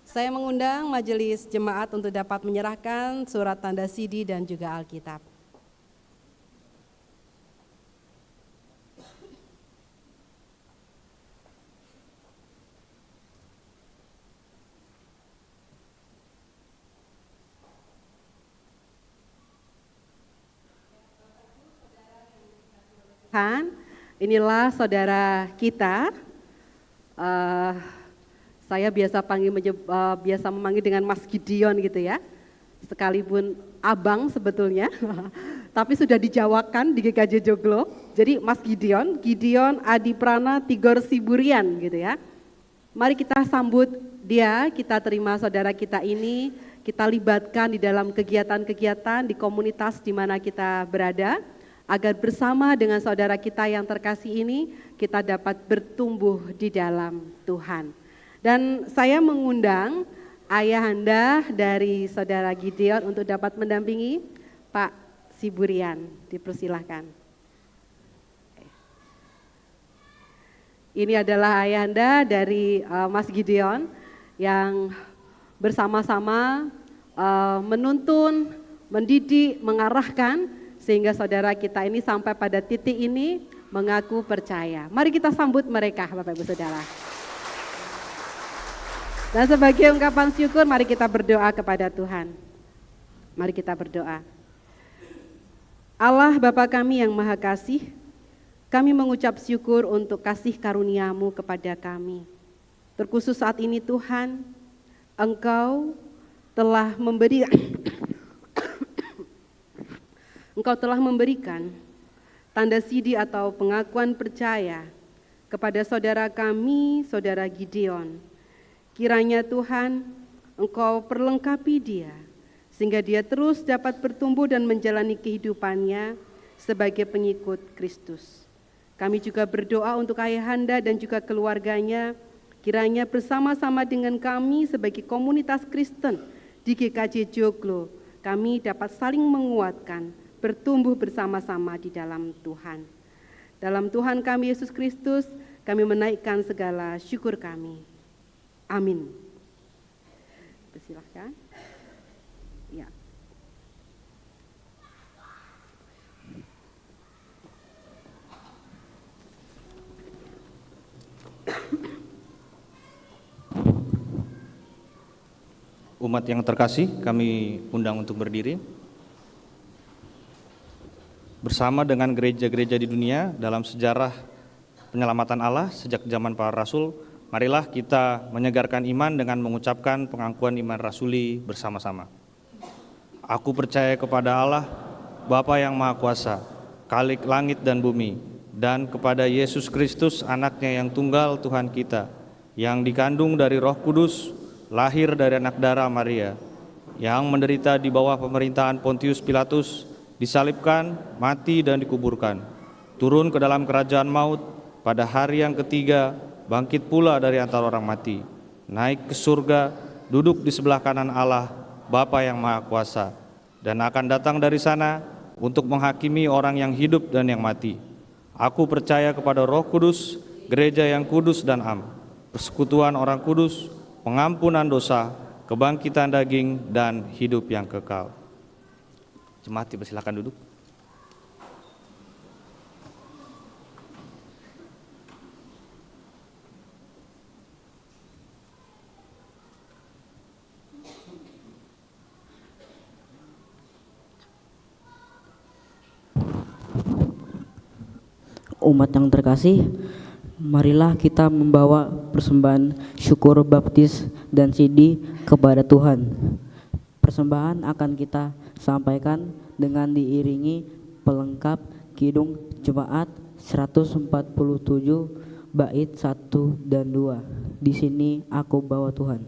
Saya mengundang majelis jemaat untuk dapat menyerahkan surat tanda sidi dan juga Alkitab. Inilah saudara kita. Saya biasa memanggil dengan Mas Gideon gitu ya, sekalipun abang sebetulnya, tapi sudah dijawakan di GKJ Joglo. Jadi Mas Gideon Adi Prana Tigor Siburian gitu ya. Mari kita sambut dia, kita terima saudara kita ini, kita libatkan di dalam kegiatan-kegiatan di komunitas di mana kita berada, agar bersama dengan saudara kita yang terkasih ini kita dapat bertumbuh di dalam Tuhan. Dan saya mengundang ayahanda dari saudara Gideon untuk dapat mendampingi Pak Siburian, dipersilahkan. Ini adalah ayahanda dari Mas Gideon yang bersama-sama menuntun, mendidik, mengarahkan sehingga saudara kita ini sampai pada titik ini mengaku percaya. Mari kita sambut mereka Bapak Ibu Saudara. Dan sebagai ungkapan syukur mari kita berdoa kepada Tuhan. Mari kita berdoa. Allah Bapa kami yang Maha Kasih, kami mengucap syukur untuk kasih karunia-Mu kepada kami. Terkhusus saat ini Tuhan, Engkau telah memberikan tanda sidi atau pengakuan percaya kepada saudara kami, saudara Gideon. Kiranya Tuhan, Engkau perlengkapi dia, sehingga dia terus dapat bertumbuh dan menjalani kehidupannya sebagai pengikut Kristus. Kami juga berdoa untuk ayahanda dan juga keluarganya, kiranya bersama-sama dengan kami sebagai komunitas Kristen di GKJ Joglo, kami dapat saling menguatkan, bertumbuh bersama-sama di dalam Tuhan. Dalam Tuhan kami Yesus Kristus, kami menaikkan segala syukur kami. Amin. Persilahkan. Ya. Umat yang terkasih, kami undang untuk berdiri. Bersama dengan gereja-gereja di dunia dalam sejarah penyelamatan Allah sejak zaman para rasul, marilah kita menyegarkan iman dengan mengucapkan pengakuan iman rasuli bersama-sama. Aku percaya kepada Allah, Bapa yang Maha Kuasa, Khalik langit dan bumi, dan kepada Yesus Kristus, anaknya yang tunggal Tuhan kita, yang dikandung dari Roh Kudus, lahir dari anak darah Maria, yang menderita di bawah pemerintahan Pontius Pilatus, disalibkan, mati dan dikuburkan, turun ke dalam kerajaan maut, pada hari yang ketiga bangkit pula dari antara orang mati, naik ke surga, duduk di sebelah kanan Allah, Bapa yang Maha Kuasa, dan akan datang dari sana untuk menghakimi orang yang hidup dan yang mati. Aku percaya kepada Roh Kudus, gereja yang kudus dan am, persekutuan orang kudus, pengampunan dosa, kebangkitan daging, dan hidup yang kekal. Jemaat dipersilakan duduk. Umat yang terkasih, marilah kita membawa persembahan syukur baptis dan sidi kepada Tuhan. Persembahan akan kita sampaikan dengan diiringi pelengkap Kidung Jemaat 147 bait 1 dan 2. Di sini aku bawa Tuhan.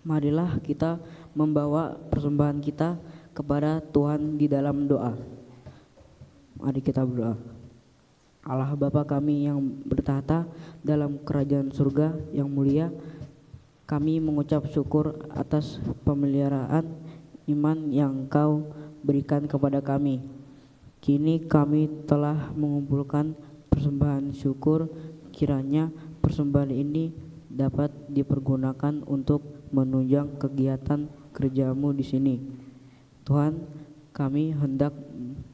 Marilah kita membawa persembahan kita kepada Tuhan di dalam doa. Mari kita berdoa. Allah Bapa kami yang bertahta dalam kerajaan surga yang mulia, kami mengucap syukur atas pemeliharaan iman yang Engkau berikan kepada kami. Kini kami telah mengumpulkan persembahan syukur, kiranya persembahan ini dapat dipergunakan untuk menunjang kegiatan kerja-Mu di sini. Tuhan, kami hendak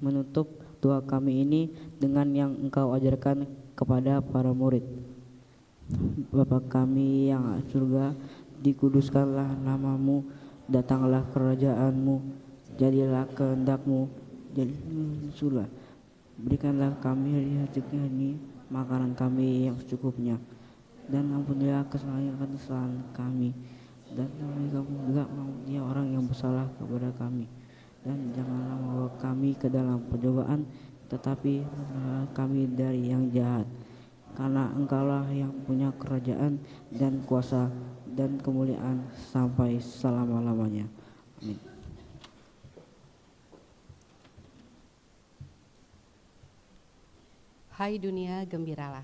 menutup doa kami ini dengan yang Engkau ajarkan kepada para murid. Bapa kami yang surga, dikuduskanlah nama-Mu, datanglah kerajaan-Mu, jadilah kehendak-Mu, jadi surga. Berikanlah kami rezeki ini, makanan kami yang secukupnya, dan ampunilah kesalahan kami, dan kami juga mengampuni orang yang bersalah kepada kami, dan janganlah membawa kami ke dalam pencobaan, tetapi bebaskanlah kami dari yang jahat, karena Engkaulah yang punya kerajaan dan kuasa dan kemuliaan sampai selama-lamanya. Amin. Hai dunia, gembiralah.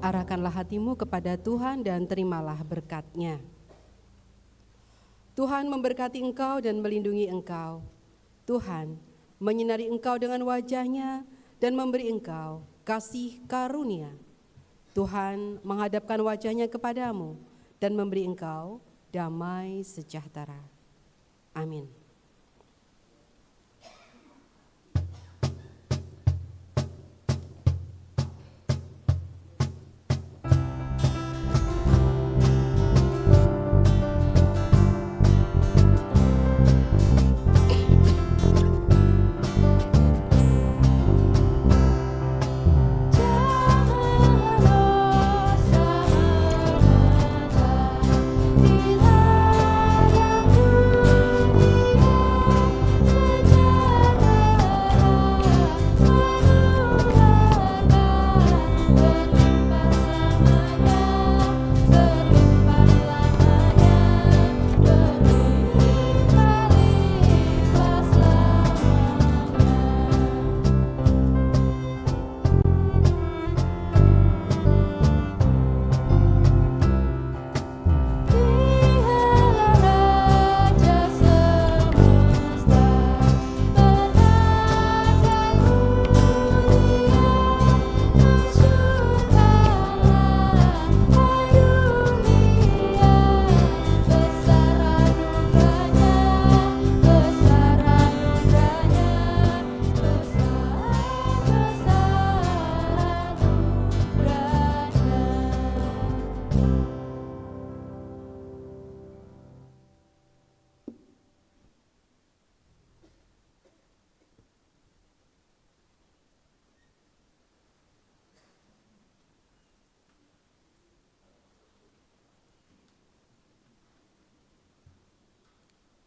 Arahkanlah hatimu kepada Tuhan dan terimalah berkat-Nya. Tuhan memberkati engkau dan melindungi engkau. Tuhan menyinari engkau dengan wajah-Nya dan memberi engkau kasih karunia. Tuhan menghadapkan wajah-Nya kepadamu dan memberi engkau damai sejahtera. Amin. Bila yang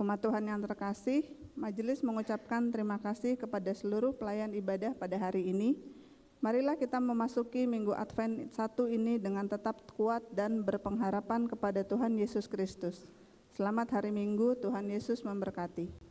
Umat Tuhan yang terkasih, majelis mengucapkan terima kasih kepada seluruh pelayan ibadah pada hari ini. Marilah kita memasuki Minggu Advent 1 ini dengan tetap kuat dan berpengharapan kepada Tuhan Yesus Kristus. Selamat hari Minggu, Tuhan Yesus memberkati.